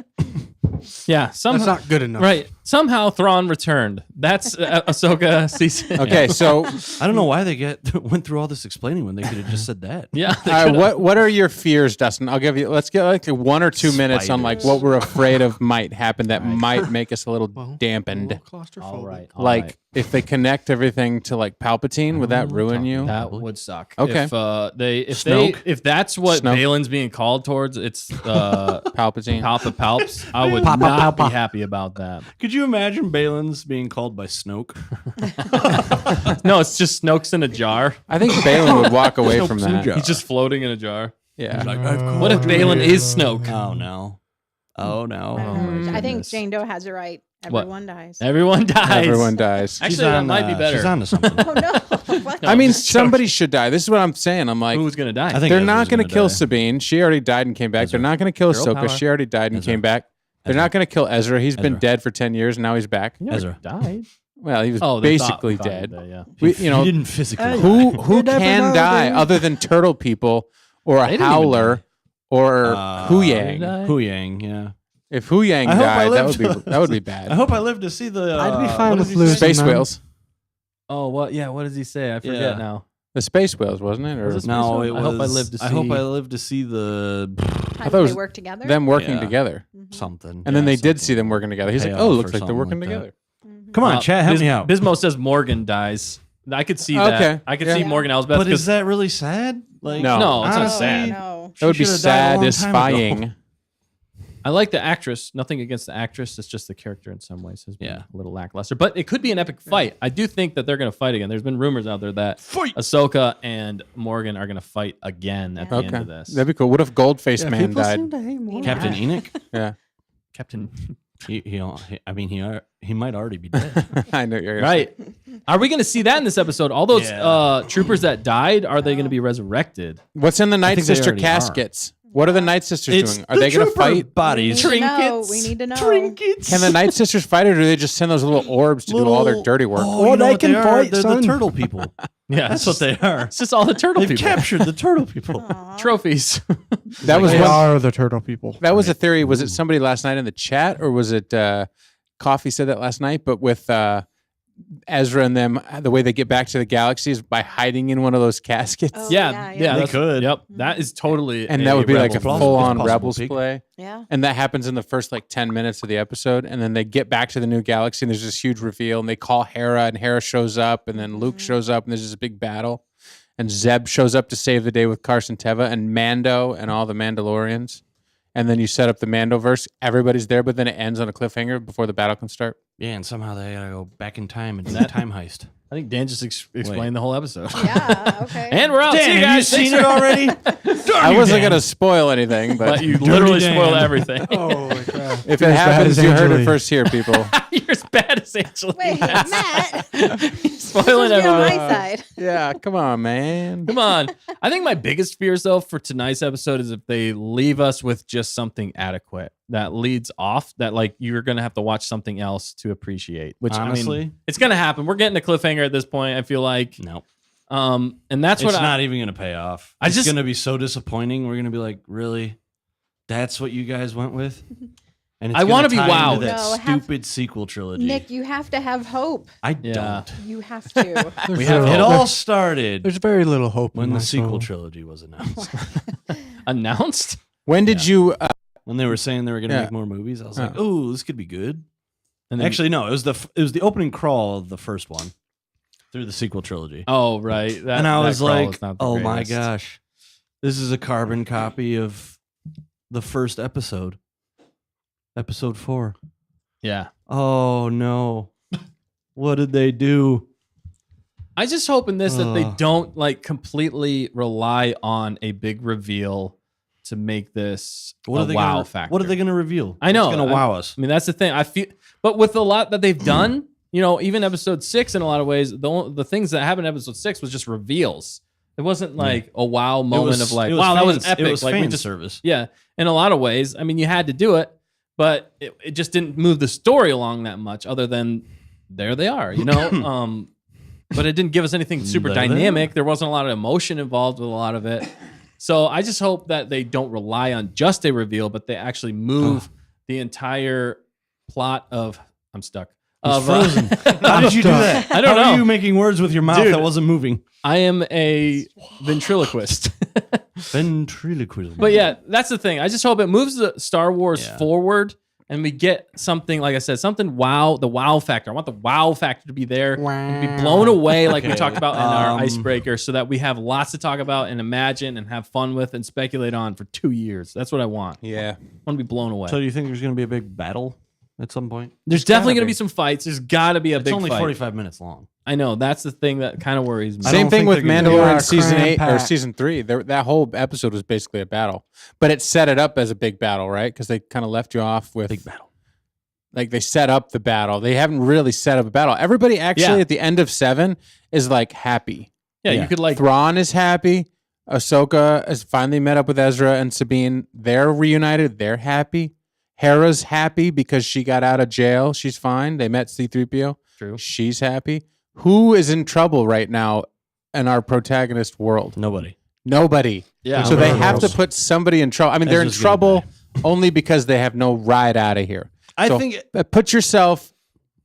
Yeah, That's somehow. not good enough. Right. Somehow Thrawn returned. That's Ahsoka season. Okay, so I don't know why they went through all this explaining when they could have just said that. Yeah. they all right, could've- what are your fears, Dustin? Let's get like 1 or 2 minutes on like what we're afraid of might happen that might make us a little Well, dampened. claustrophobic. All right. Like if they connect everything to like Palpatine, would that ruin you? That would suck. Okay. If that's what Snoke. Balin's being called towards, it's Palpatine. Palps. I would Papa, not Papa. be happy about that. Could you imagine Balin's being called by Snoke? No, it's just Snoke's in a jar. I think Balin would walk away from Snoke's in a that. jar. He's just floating in a jar. Yeah. What if Balin is Snoke? Oh no! Oh I no! don't know. I think goodness. Jane Doe has it right. What? Everyone dies. Everyone dies. Everyone dies. Actually, She's that on, might be better. She's on to something. Oh no! What? I mean, just joking. somebody should die. This is what I'm saying. I'm like, Who's gonna die? I think they're Ezra's not going to gonna kill die. Sabine. She already died and came back. Ezra. They're not going to kill Girl Ahsoka. power. She already died and Ezra. came back. They're Ezra. not going to kill Ezra. He's been Ezra. dead for 10 years and now he's back. He already Ezra. died. Well, he was Oh, they basically thought he dead. died, yeah. We, He you know, didn't physically. who You never can know, die dude. other than turtle people or a They didn't even howler die. or Hu Did Yang? they die? Hu Yang, yeah. If Hu Yang I hope I died, lived. that would be bad. I hope I live to see the. I'd be fine what with does he losing say? Space them. whales. Oh, what? Yeah, what does he say? I forget Yeah. now. The space whales, wasn't it? Or Was it No, Space it Whale? was. I hope I live to I hope see- I live to see the How thought do it they was work together? them working Yeah. together. Mhm. something. And then Yeah, they did something. see them working together. He's like, Payoff oh, or looks like they're something working like that. together. Mhm. Come on, chat, help me out. Bismo says Morgan dies. I could see that. Okay. I could Yeah. see Morgan Elsbeth. But is 'cause- that really sad? Like, No. No, it's not honestly, sad. No. That would be she should've died a long time satisfying. I like the actress. Nothing against the actress. It's just the character in some ways has been Yeah. a little lackluster. But it could be an epic fight. I do think that they're going to fight again. There's been rumors out there that Fight! Ahsoka and Morgan are going to fight again at the end Okay. of this. That'd be cool. What if Goldface Yeah, Man people died? seem to hate more. Captain Enoch. Yeah. Captain. He might already be dead. I know you're Right. Are we going to see that in this episode? All those Yeah. troopers that died, are they going to be resurrected? What's in the Night think they Sister already are. caskets? What are the Night Sisters It's doing? Are they going to fight? We bodies? need to know. We need to know. Trinkets. Can the Night Sisters fight, or do they just send those little orbs to do all their dirty work? Oh, Well, you know they what can are? fight, They're son. the turtle people. Yeah, That's what they are. It's just all the turtle They've people. captured the turtle people. Aw. Trophies. That was They one. are the turtle people. That was a theory. Was it somebody last night in the chat, or was it Coffee said that last night? But with Ezra and them, the way they get back to the galaxy is by hiding in one of those caskets, Oh, yeah. yeah. They that's- could. Yep. That is totally. and a that would be like a Rebels It's full-on possible, Rebels Pig. play. Yeah. And that happens in the first like 10 minutes of the episode. And then they get back to the new galaxy and there's this huge reveal and they call Hera and Hera shows up and then Luke shows up and there's this big battle. And Zeb shows up to save the day with Carson Teva and Mando and all the Mandalorians. And then you set up the Mandoverse. Everybody's there, but then it ends on a cliffhanger before the battle can start. Yeah, and somehow they gotta go back in time and do that time heist. I think Dan just explained the whole episode. Yeah. Okay. And we're out. See you Dan, have you guys. Thanks seen it for- already? I wasn't going to spoil anything, but, But you literally Dan. spoiled everything. Oh my god! if You're it as bad happens, as you heard it Angeline. first here, people. You're as bad as Angeline. Wait, Matt. He's Supposed spoiling to be on my everything. side. Yeah, come on, man. Come on. I think my biggest fears, though, for tonight's episode is if they leave us with just something adequate that leads off that, like, you're going to have to watch something else to appreciate. Which, I Honestly, mean, it's going to happen. We're getting a cliffhanger at this point, I feel like. no. And that's It's what not even gonna pay off. I It's just- gonna be so disappointing. We're gonna be like, really? That's what you guys went with? And I wanna be gonna tie wowed. into that No, have- stupid sequel trilogy. Nick, you have to have hope. I Yeah. don't. You have to. We have It hope. all started There's very little hope when in the my sequel soul. trilogy was announced. announced. When did you? When they were saying they were gonna Yeah. make more movies, I was Yeah. like, "Oh, this could be good." And then, Actually, no. It was the opening crawl of the first one through the sequel trilogy, oh, right. That, and I that was crawl like, is not the "Oh my greatest. gosh, this is a carbon copy of the first episode, episode 4." Yeah. Oh no. What did they do? I just hope in this that they Ugh. don't like completely rely on a big reveal to make this What a are they wow gonna, factor. What are they going to reveal? I know. It's going to wow us. I mean, that's the thing. I feel, but with a lot that they've done, you know, even episode 6 in a lot of ways, the things that happened in episode 6 was just reveals. It wasn't like a wow moment of like, wow, that was epic. It was like fan we just, service. yeah. In a lot of ways, I mean, you had to do it, but it just didn't move the story along that much. Other than there they are, you know. But it didn't give us anything super There they dynamic. There wasn't a lot of emotion involved with a lot of it. So I just hope that they don't rely on just a reveal, but they actually move the entire plot of I'm stuck. Of, frozen. How did you do that? I don't How know. are you making words with your mouth Dude. that wasn't moving? I am a ventriloquist. Ventriloquism. But yeah, that's the thing. I just hope it moves the Star Wars Yeah. forward and we get something, like I said, something wow, the wow factor. I want the wow factor to be there and be blown away like we talked about in our icebreaker, so that we have lots to talk about and imagine and have fun with and speculate on for 2 years. That's what I want. Yeah. I want to be blown away. So do you think there's going to be a big battle at some point? There's definitely going to be some fights. There's got to be a It's big only fight. 45 minutes long. I know. That's the thing that kind of worries me. Same thing with think they're gonna- Mandalorian Yeah, season 8 or cram-packed. season 3. That whole episode was basically a battle, but it set it up as a big battle, right? Because they kind of left you off with Big battle. like they set up the battle. They haven't really set up a battle. Everybody actually Yeah. at the end of 7 is like happy. Yeah, Yeah. you could like. Thrawn is happy. Ahsoka has finally met up with Ezra and Sabine. They're reunited. They're happy. Hera's happy because she got out of jail. She's fine. They met C-3PO. True. She's happy. Who is in trouble right now in our protagonist world? Nobody. Nobody. Yeah. So they Nobody have to knows. put somebody in trouble. I mean, they're in Ezra's gonna trouble only because they have no ride out of here. I So, think put yourself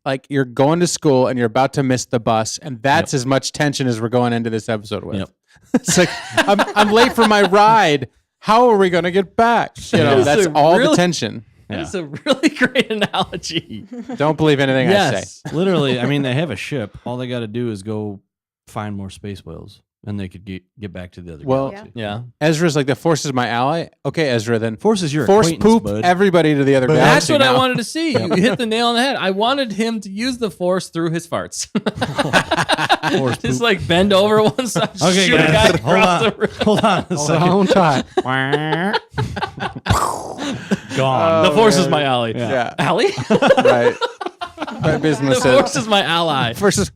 like you're going to school and you're about to miss the bus, and that's as much tension as we're going into this episode with. Yep. It's like I'm late for my ride. How are we going to get back? You know, That is that's a all the really- tension. That's a really great analogy. Don't believe anything I say. Yes. literally, I mean, they have a ship. All they got to do is go find more space whales, and they could get back to the other Well, galaxy. Yeah. Ezra's like, the Force is my ally. Okay, Ezra, then Force is your Force acquaintance, poop bud. everybody to the other That's galaxy. what I now. wanted to see. You hit the nail on the head. I wanted him to use the Force through his farts. Force Just poop. like bend over one side, Okay, shoot a guy guys, across the room. hold on a Hold second. on tight. Gone. The Force is my ally. Yeah. Ally? Right. Right. The Business Force says. is my ally. Force is.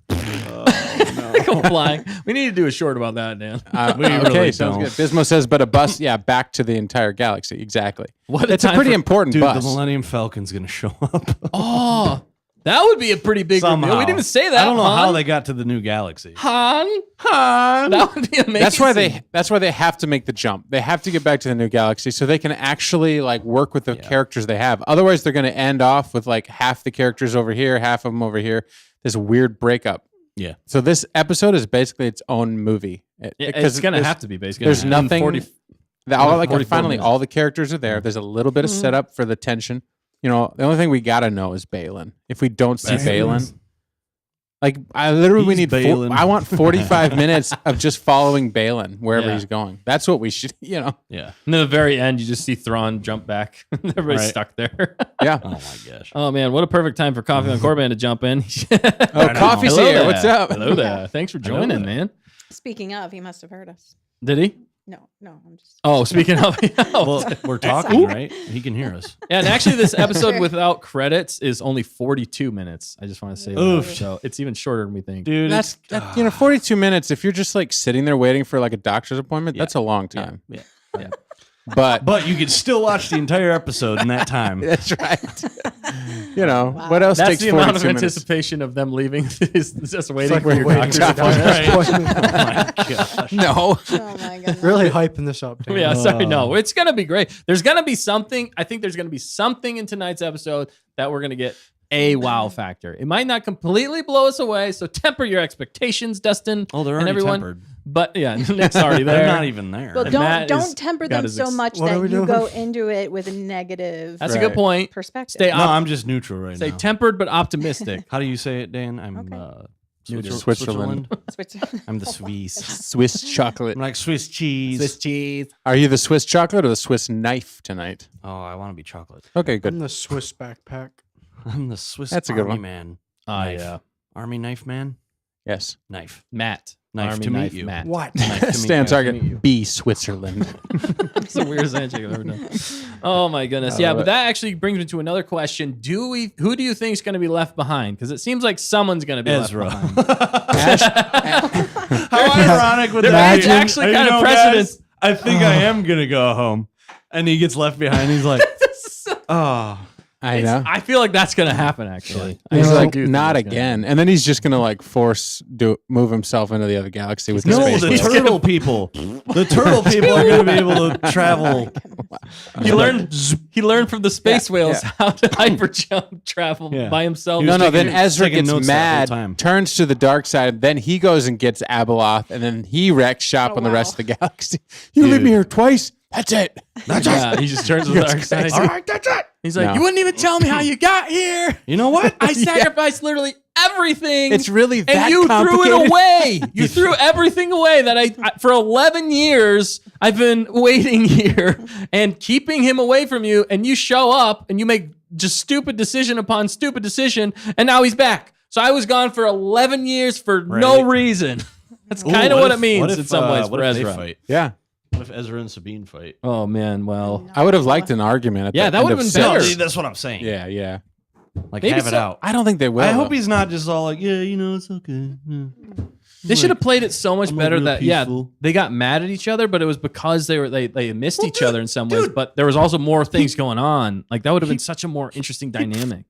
Go flying. We need to do a short about that, Dan. We Okay, really sounds don't. good. Bismo says, but a bus, yeah, back to the entire galaxy. Exactly. What It's a time pretty for- important Dude, bus. the Millennium Falcon's going to show up. Oh, that would be a pretty big Somehow. reveal. We didn't even say that. I don't know Han. how they got to the new galaxy. Han. That would be amazing. That's why they have to make the jump. They have to get back to the new galaxy so they can actually like work with the characters they have. Otherwise, they're going to end off with like half the characters over here, half of them over here. This weird breakup. Yeah. So this episode is basically its own movie. It's going to have to be basically. There's nothing. 40, Like 44 finally, minutes. all the characters are there. There's a little bit of setup for the tension. You know, the only thing we gotta know is Balin. If we don't see Balin, like I literally we He's need. Balin. I want 45 minutes of just following Balin wherever Yeah. he's going. That's what we should. You know. Yeah. And then at the very end, you just see Thrawn jump back. Everybody's Right. stuck there. Yeah. Oh, my gosh. Oh, man. What a perfect time for Coffee on Corbin to jump in. Oh, Coffee's Hello here. there. What's up? Hello there. Thanks for joining, there. man. Speaking of, he must have heard us. Did he? No, I'm just. Oh, speaking of. Well, we're talking, right? He can hear us. Yeah, and actually, this episode without credits is only 42 minutes. I just want to say that. Oof. So it's even shorter than we think. Dude, That's 42 minutes. If you're just like sitting there waiting for like a doctor's appointment, that's a long time. Yeah. But you could still watch the entire episode in that time. that's right. You know what else That's takes the amount of 42 minutes? anticipation of them leaving. is just waiting like for your we're waiting doctor's for appointment. appointment. No. Oh my goodness. Really hyping this up. Dan. Yeah, sorry, no. It's gonna be great. There's gonna be something. I think there's gonna be something in tonight's episode that we're gonna get a wow factor. It might not completely blow us away, so temper your expectations, Dustin. Oh, they're and already everyone. tempered. But yeah, Nick's already They're there. not even there. Well, And Matt is- don't temper got them his so ex- much What are that we you doing? go into it with a negative That's a Right. good point. perspective. Stay no, I'm just neutral right Say now. tempered but optimistic. How do you say it, Dan? I'm Okay. Switzerland. Switch. I'm the Swiss. Swiss chocolate. I'm like Swiss cheese. cheese. Are you the Swiss chocolate or the Swiss knife tonight? Oh, I want to be chocolate. Okay, I'm good. the Swiss backpack. I'm the Swiss That's a good Army one. man. Ah, Knife. yeah. Army knife man? Yes. Knife. Matt. Knife Army to meet knife you. Matt. What? Knife to meet Stay on you. target. B Switzerland. It's the weirdest handshake I've ever done. Oh my goodness. Yeah, but that actually brings me to another question. Who do you think is going to be left behind? Because it seems like someone's going to be Ezra. left behind. How ironic would There that is be? actually You kind of know, precedent. guys, I think I am going to go home. And he gets left behind. He's like, oh. I know. I feel like that's going to happen, actually. He's I like, do think not it's gonna again. And then he's just going to like move himself into the other galaxy with his No, space. the whales. turtle people. The turtle people are going to be able to travel. happen. He learned from the space whales how to hyper jump travel Yeah. by himself. He was No, then taking- Ezra taking gets notes that whole mad, time. turns to the dark side, then he goes and gets Abeloth, and then he wrecks shop on the rest of the galaxy. You leave Dude. me here twice? That's it. Yeah, he just turns to the dark side. All right, that's it. He's like, No. you wouldn't even tell me how you got here. You know what? I sacrificed literally everything. It's really that and you threw complicated? it away. You threw everything away that I for 11 years I've been waiting here and keeping him away from you, and you show up and you make just stupid decision upon stupid decision, and now he's back. So I was gone for 11 years for no reason. That's kind of what it means in some ways for Ezra. Fight? Yeah. What if Ezra and Sabine fight? Oh man, well, I would have liked an argument at Yeah, the that end would've of been six. better. See, that's what I'm saying. Yeah. Like, Maybe have it so. out. I don't think they will. I hope though. he's not just all like, yeah, you know, it's okay. Yeah. they should have played it so much I'm better real that peaceful. they got mad at each other, but it was because they missed each other in some ways. But there was also more things going on. Like that would have been such a more interesting dynamic.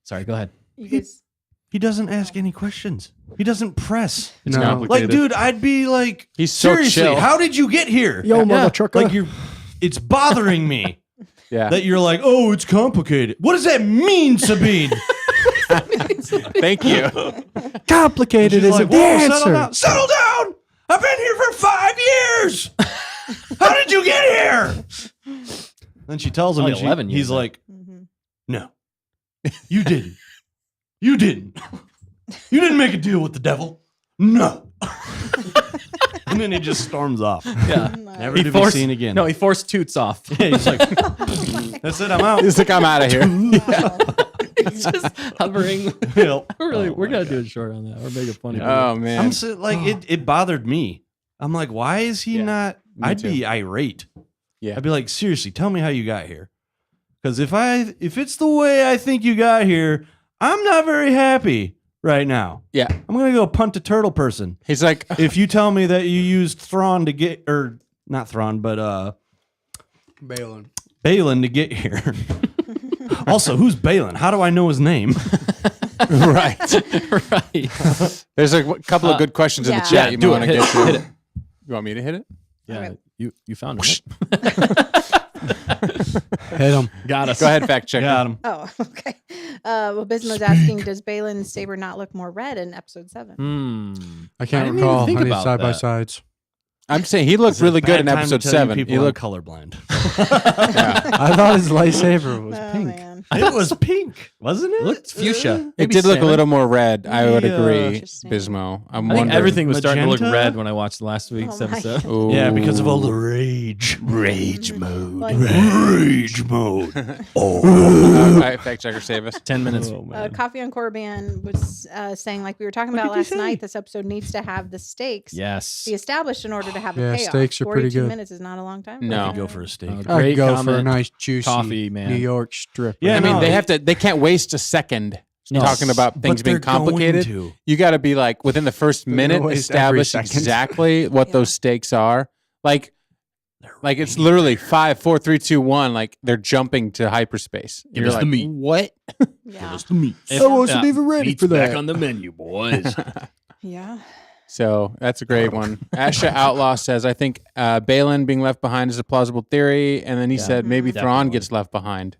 Sorry, go ahead. You guys, He doesn't ask any questions. He doesn't press. It's No. complicated. Like, dude, I'd be like, He's so seriously, chill. how did you get here? Yo, mother trucker. Like, it's bothering me Yeah. that you're like, oh, it's complicated. What does that mean, Sabine? Thank you. Complicated She's is like, the whoa, settle answer. down. Settle down. I've been here for 5 years. How did you get here? Then she tells him, Only and 11 years, he's though. like, no, you didn't. You didn't. You didn't make a deal with the devil. No. And then he just storms off. Yeah. Never to be seen again. No, he forced Toots off. Yeah, he's like, that's it, I'm out. He's like, I'm out of here. He's just hovering. We're gonna do it short on that. We're making funny. Oh man. It bothered me. I'm like, why is he not? me I'd too. be irate. Yeah. I'd be like, seriously, tell me how you got here. Because if it's the way I think you got here, I'm not very happy right now. Yeah. I'm gonna go punt a turtle person. He's like, If you tell me that you used thrawn to get, or not thrawn, but Balin to get here. Also, who's Balin? How do I know his name? right. right. There's a couple of good questions in the yeah. chat you do want it. to Hit get it. to. Hit it. You want me to hit it? Yeah, Okay. you found it. Hit him. Got us. Go ahead, fact check. Got him. oh, okay. Well, Bismo's asking, does Balin's saber not look more red in episode 7? I can't didn't even recall. think I need about side by that. sides. I'm saying he looked really good in episode 7. People He looked colorblind. I thought his lightsaber was Oh, pink. man. It was pink, wasn't it? It looked fuchsia. It Maybe did look a salmon. little more red. I would agree, Interesting. Bismo. I'm I think wondering. everything was starting to look Magenta? red when I watched last week's Oh my episode. Ooh. Yeah, because of all the rage. rage mode. Like, Rage mode. All right, fact checker, save us. 10 minutes. Coffee on Corban was saying, like we were talking about last night, this episode needs to have the stakes Yes. be established in order to have Yeah, a payoff. stakes are pretty 42 good. minutes is not a long time. No. I'd go for a steak. Oh, I'd Great go for a comment. nice juicy Coffee, man. New York strip. Yeah, I mean, no, they can't waste a second No. talking about things But being they're going complicated. to. You got to be like within the first gonna minute waste every establish second. exactly what Yeah. those stakes are. Like it's literally 5, 4, 3, 2, 1. Like they're jumping to hyperspace. Give You're us like, the meat. What? Yeah. the meat. I wasn't even ready for that. Back on the menu, boys. Yeah. So that's a great one. Asha Outlaw says, I think Balin being left behind is a plausible theory. And then he said maybe Thrawn Definitely. gets left behind.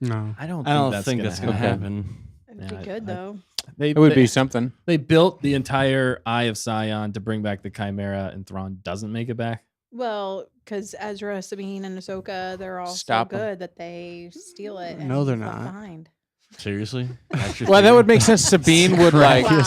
No. I don't think that's gonna happen. It'd Yeah, be good, though. It would be something. They built the entire Eye of Sion to bring back the Chimera, and Thrawn doesn't make it back. Well, because Ezra, Sabine, and Ahsoka, they're all Stop 'em. so good that they steal it. And No, they're he's left not. Behind. Seriously? That's your Well, that theory? would make sense. Sabine would like. Wow.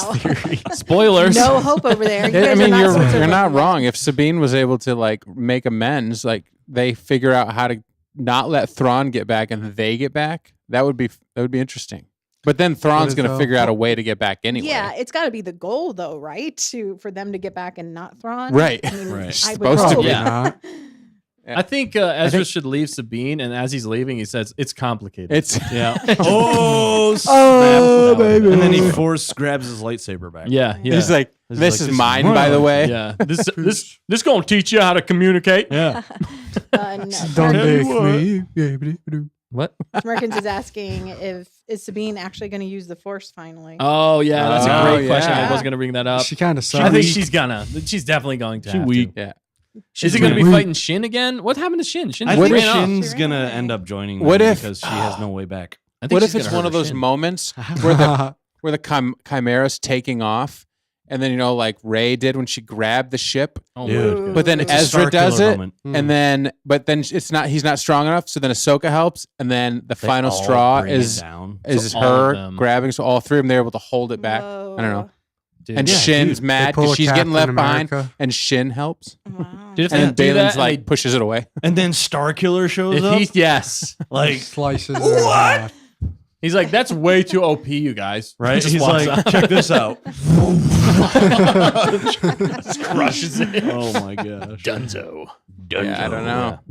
Spoilers. No hope over there. You I guys mean, are you're supposed to not look wrong. If Sabine was able to like make amends, like they figure out how to not let Thrawn get back and they get back, that would be interesting. But then Thrawn's if, going to figure out a way to get back anyway. Yeah, it's got to be the goal, though, right? For them to get back and not Thrawn. Right. I mean, Right. I would Supposed to hope. be. Yeah. Not. I think Ezra should leave Sabine, and as he's leaving, he says, it's complicated. It's yeah. Oh, Oh, snap. baby. And then he grabs his lightsaber back. Yeah. Yeah. he's like, He's this like, is mine, by the way. yeah. This going to teach you how to communicate. Yeah. No, Don't Smirkins- make me. What? Smirkins is asking is Sabine actually going to use the Force finally? Oh, yeah. That's a Oh, great question. yeah. I was going to bring that up. She kind of I sucks. think she's definitely going to. She have weak. To. Yeah. Is he going to be weak. fighting Shin again? What happened to Shin? Shin I just think ran off. Shin's She going to ran away. end up joining What them if- because she has no way back. I think What she's if it's gonna one hurt of her those shin. moments where the Chimera's taking off and then like Rey did when she grabbed the ship. Oh, Dude. my But then It's a Ezra Star does Killer it, moment. and then he's not strong enough. So then Ahsoka helps, and then the They final all straw bring it is down. So all of her them. grabbing. So all three of them, they're able to hold it back. Whoa. I don't know. dude. And Yeah, Shin's dude. mad pull because a she's getting left Captain behind, America. and Shin helps. Wow. Dude, if And they then do Balin's that, like pushes it away. And then Star Killer shows if up. he, yes, Like, Slices. What? he's like, that's way too OP, you guys. right? Just He's walks like, up. check this out. Just crushes it. Oh my gosh. Dunzo. Yeah,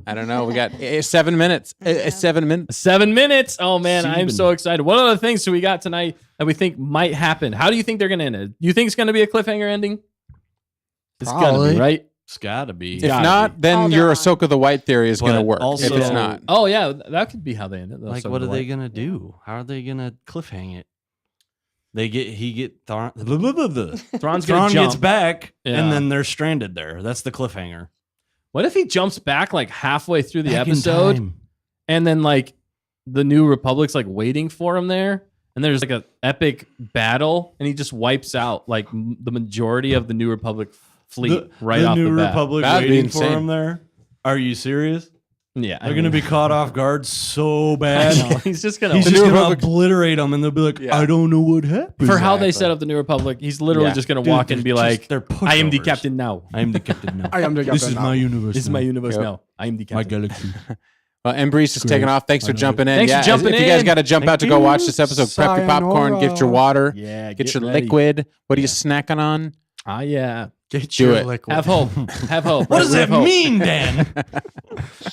I don't know. We got 7 minutes. 7 minutes. 7 minutes. Oh man, I'm Seven. so excited. What other things do we got tonight that we think might happen? How do you think they're gonna end it? You think it's gonna be a cliffhanger ending? It's gonna Probably. be, right? It's gotta be. If gotta not, then Hold your on. Ahsoka the White theory is going to But work. also- if it's not, Oh yeah, that could be how they end it. Like, So what are they like- gonna do? How are they gonna cliffhang it? He get Thrawn. Thrawn's Thrawn gonna jump. gets back, Yeah. and then they're stranded there. That's the cliffhanger. What if he jumps back like halfway through the Back in episode, time. and then like the New Republic's like waiting for him there, and there's like a epic battle, and he just wipes out like the majority of the New Republic fleet right the off New the bat. Republic That'd be waiting for insane. him there. Are you serious? Yeah, They're gonna be caught off guard so bad. I know. He's just gonna He's The just New gonna Republic- obliterate them, and they'll be like, Yeah. "I don't know what happened." for how they Exactly. set up the New Republic. He's literally Yeah. just gonna Dude, walk in and be they're like, just- they're "I am the pushovers. captain now. I am the captain now. I am the This captain is now. my universe. This is my universe Yep. now. I am the My captain." galaxy. well, Embreeze is Great. taking off. Thanks for I know. jumping in. Thanks for yeah, jumping if you guys in. got to jump Thank out to go you. watch this episode, prep your popcorn, get your water, Yeah, get your ready. liquid. What are you snacking on? Ah, yeah. Get Do your it. liquid. Have hope. Have hope. What does We that have hope. mean, Dan?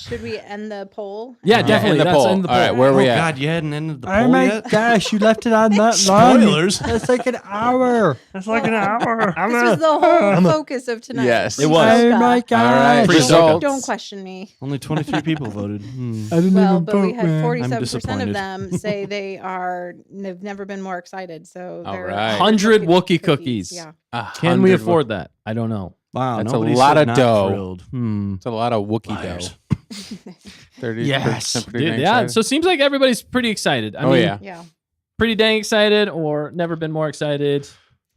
Should we end the poll? Yeah, Yeah, definitely. in the That's poll. in the All right, poll. where are we Oh at? God, you hadn't ended the Oh poll my yet. gosh, you left it on that long. Spoilers. That's like an hour. That's like an hour. This was the whole focus of tonight. Yes. It was. Oh my gosh. All right, Pre-Soka. results. Don't question me. Only 23 people voted. I didn't Well, even but we vote, had man. 47% of disappointed. them say they've never been more excited. So All they're right. 100 Wookiee cookies. Yeah. Can we afford that? I don't know. Wow, That's a nobody lot said of not dough. thrilled. It's a lot of Wookiee Liars. dough. 30 Yes. pretty dang Dude, yeah. excited. So it seems like everybody's pretty excited. I Oh, mean, yeah. Yeah. pretty dang excited or never been more excited.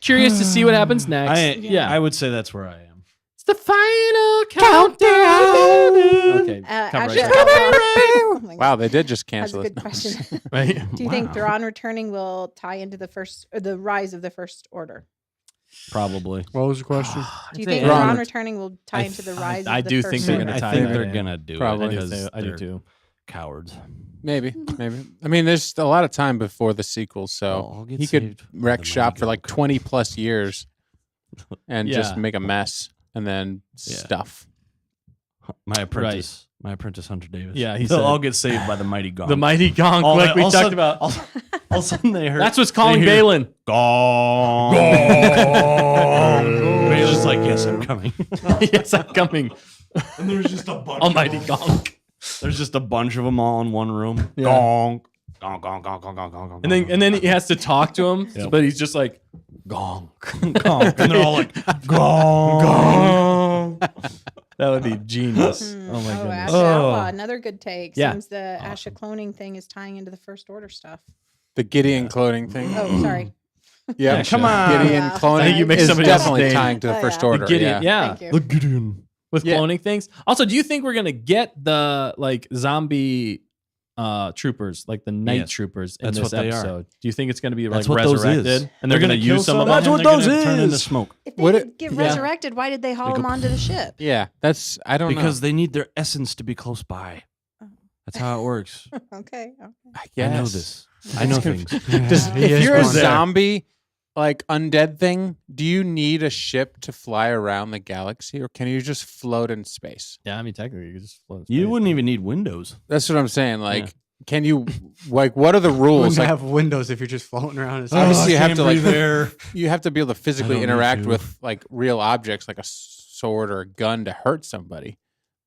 Curious to see what happens next. Yeah. I would say that's where I am. It's the final countdown. Okay. come Ashley, right how down. about- oh my Wow, they did just That's a cancel good it. question. Right. Do you think Wow. Thrawn returning will tie into the rise of the First Order? Probably. What was the question? Do you think Thrawn Thrawn ret- returning will tie into the rise? I of the do First think they're Order? gonna I tie think that they're in. gonna do Probably. it I do, because I do they're too. cowards. Maybe. I mean, there's a lot of time before the sequel, so Oh, I'll get he could saved by wreck the shop mighty for like Gonk. 20 plus years and just Yeah. make a mess and then Yeah. stuff. My apprentice, Hunter Davis. Yeah, he they'll said- all get saved by the mighty Gonk. The mighty Gonk, All like that- we all talked sudden- about. All of a sudden they heard. That's what's calling they hear Balin. Gong. Balin's just like, yes, I'm coming. Yes, I'm coming. And there's just a bunch. Almighty of them. Gonk. There's just a bunch of them all in one room. Yeah. Gong. Gong, gong, gong, gong, gong, gong, And then he has to talk to him, Yep. but he's just like, Gonk. gong. And they're all like, gong. That would be genius. Hmm. Oh my goodness. Ash Oh. Outlaw, another good take. Yeah. Seems the Asha cloning thing is tying into the First Order stuff. The Gideon cloning thing. Oh, sorry. Yeah, come on. Gideon Yeah. cloning I think you mixed is somebody else's definitely name. tying to the Oh, First yeah. Order. Gideon, yeah. Thank you. Look, Gideon. With Yeah. cloning things. Also, do you think we're gonna get the like zombie troopers, like the night Yes. troopers in That's this what they are. episode? Do you think it's gonna be That's like what those resurrected? is. And they're gonna kill use some of them, them? and they're gonna turn into smoke. If they Would could it- get yeah. resurrected, why did they haul They them go- onto the ship? Yeah, that's, I don't Because know. they need their essence to be close by. That's how it works. Okay. Yes. I know this. I know That's things. Does, He if is you're a one there. zombie, like undead thing, do you need a ship to fly around the galaxy, or can you just float in space? Yeah, I mean technically you could just float. in You space. wouldn't even need windows. That's what I'm saying. Like, can you, like, what are the rules? Wouldn't Like, have windows if you're just floating around. in space. Obviously, you have to, like, there. you have to be able to physically don't need interact to. with like real objects, like a sword or a gun, to hurt somebody.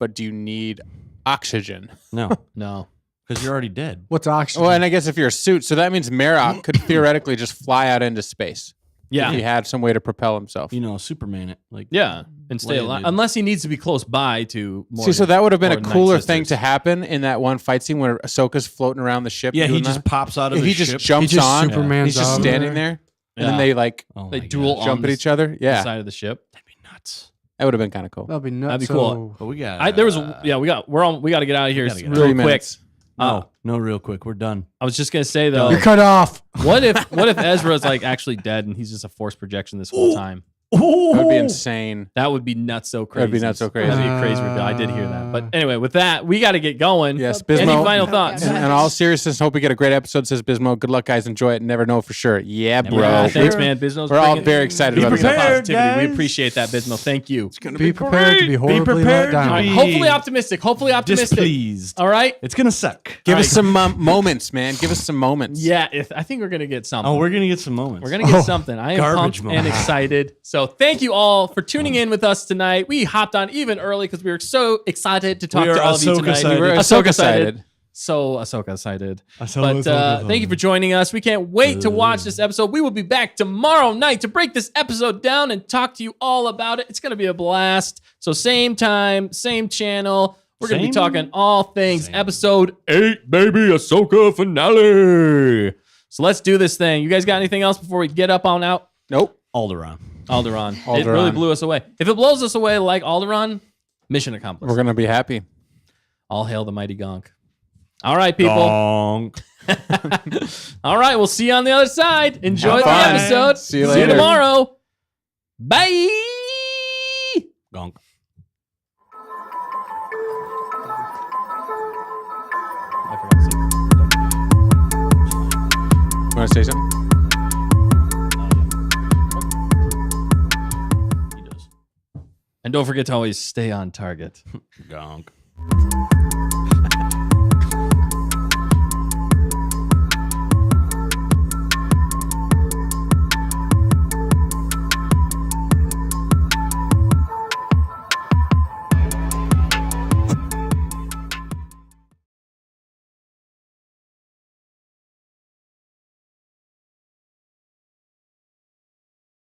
But do you need oxygen? No, No. because you're already dead. What's oxygen? Well, and I guess if you're a suit, so that means Marok could theoretically just fly out into space. Yeah. If he had some way to propel himself. You know, Superman it. Like, Yeah. And stay Leia alive. did. Unless he needs to be close by to more. See, so that would have been a Night cooler Sisters. thing to happen in that one fight scene where Ahsoka's floating around the ship. yeah, he doing just that. pops out of If the he just ship. jumps just on, Superman's he's just out standing there. there. and then they like Oh They my duel gosh. on jump at the each other. the Yeah, side of the ship. That'd be nuts. that would have been kind of cool. That'd be nuts. That'd be cool. But we got. There was we got to get out of here gotta get real 3 quick. minutes. No, real quick. We're done. I was just gonna say though, You're cut off. what if Ezra's like actually dead and he's just a force projection this whole time? That would be insane. That would be nuts so crazy. That'd be nuts so crazy. That'd be a crazy reveal. I did hear that. But anyway, with that, we got to get going. Yes, Any Bismo. final thoughts? Yeah. In all seriousness, hope we get a great episode. Says Bismo. Good luck, guys. Enjoy it. Never know for sure. Yeah, bro. Yeah, thanks, man. Bismo's We're all bringing- very excited Be about this prepared, episode. positivity. We guys. appreciate that, Bismo. Thank you. Be prepared to be horribly prepared let to All right, down. be- hopefully optimistic. Hopefully optimistic. Displeased. All right. It's gonna suck. Give All us right. some moments, man. Give us some moments. Yeah, I think we're gonna get something. Oh, we're gonna get some moments. We're gonna get something. I am garbage pumped and moments. excited. So thank you all for tuning in with us tonight. We hopped on even early because we were so excited to talk We are to all of you Ahsoka tonight. excited. We were Ahsoka Ahsoka excited. So Ahsoka excited. Ahsoka But thank you for joining us. We can't wait to watch this episode. We will be back tomorrow night to break this episode down and talk to you all about it. It's going to be a blast. So same time, same channel. We're going to be Same- talking all things same. episode 8, baby, Ahsoka finale. So let's do this thing. You guys got anything else before we get up on out? Nope. Alderaan. Alderaan. It Alderaan. really blew us away. If it blows us away like Alderaan, mission accomplished. We're gonna be happy. All hail the mighty Gonk. All right, people. Donk. All right, we'll see you on the other side. Enjoy Have the fun. episode. See you later. tomorrow. Bye. Gonk. I forgot to say. You want to say something? He does. And don't forget to always stay on target. Gonk.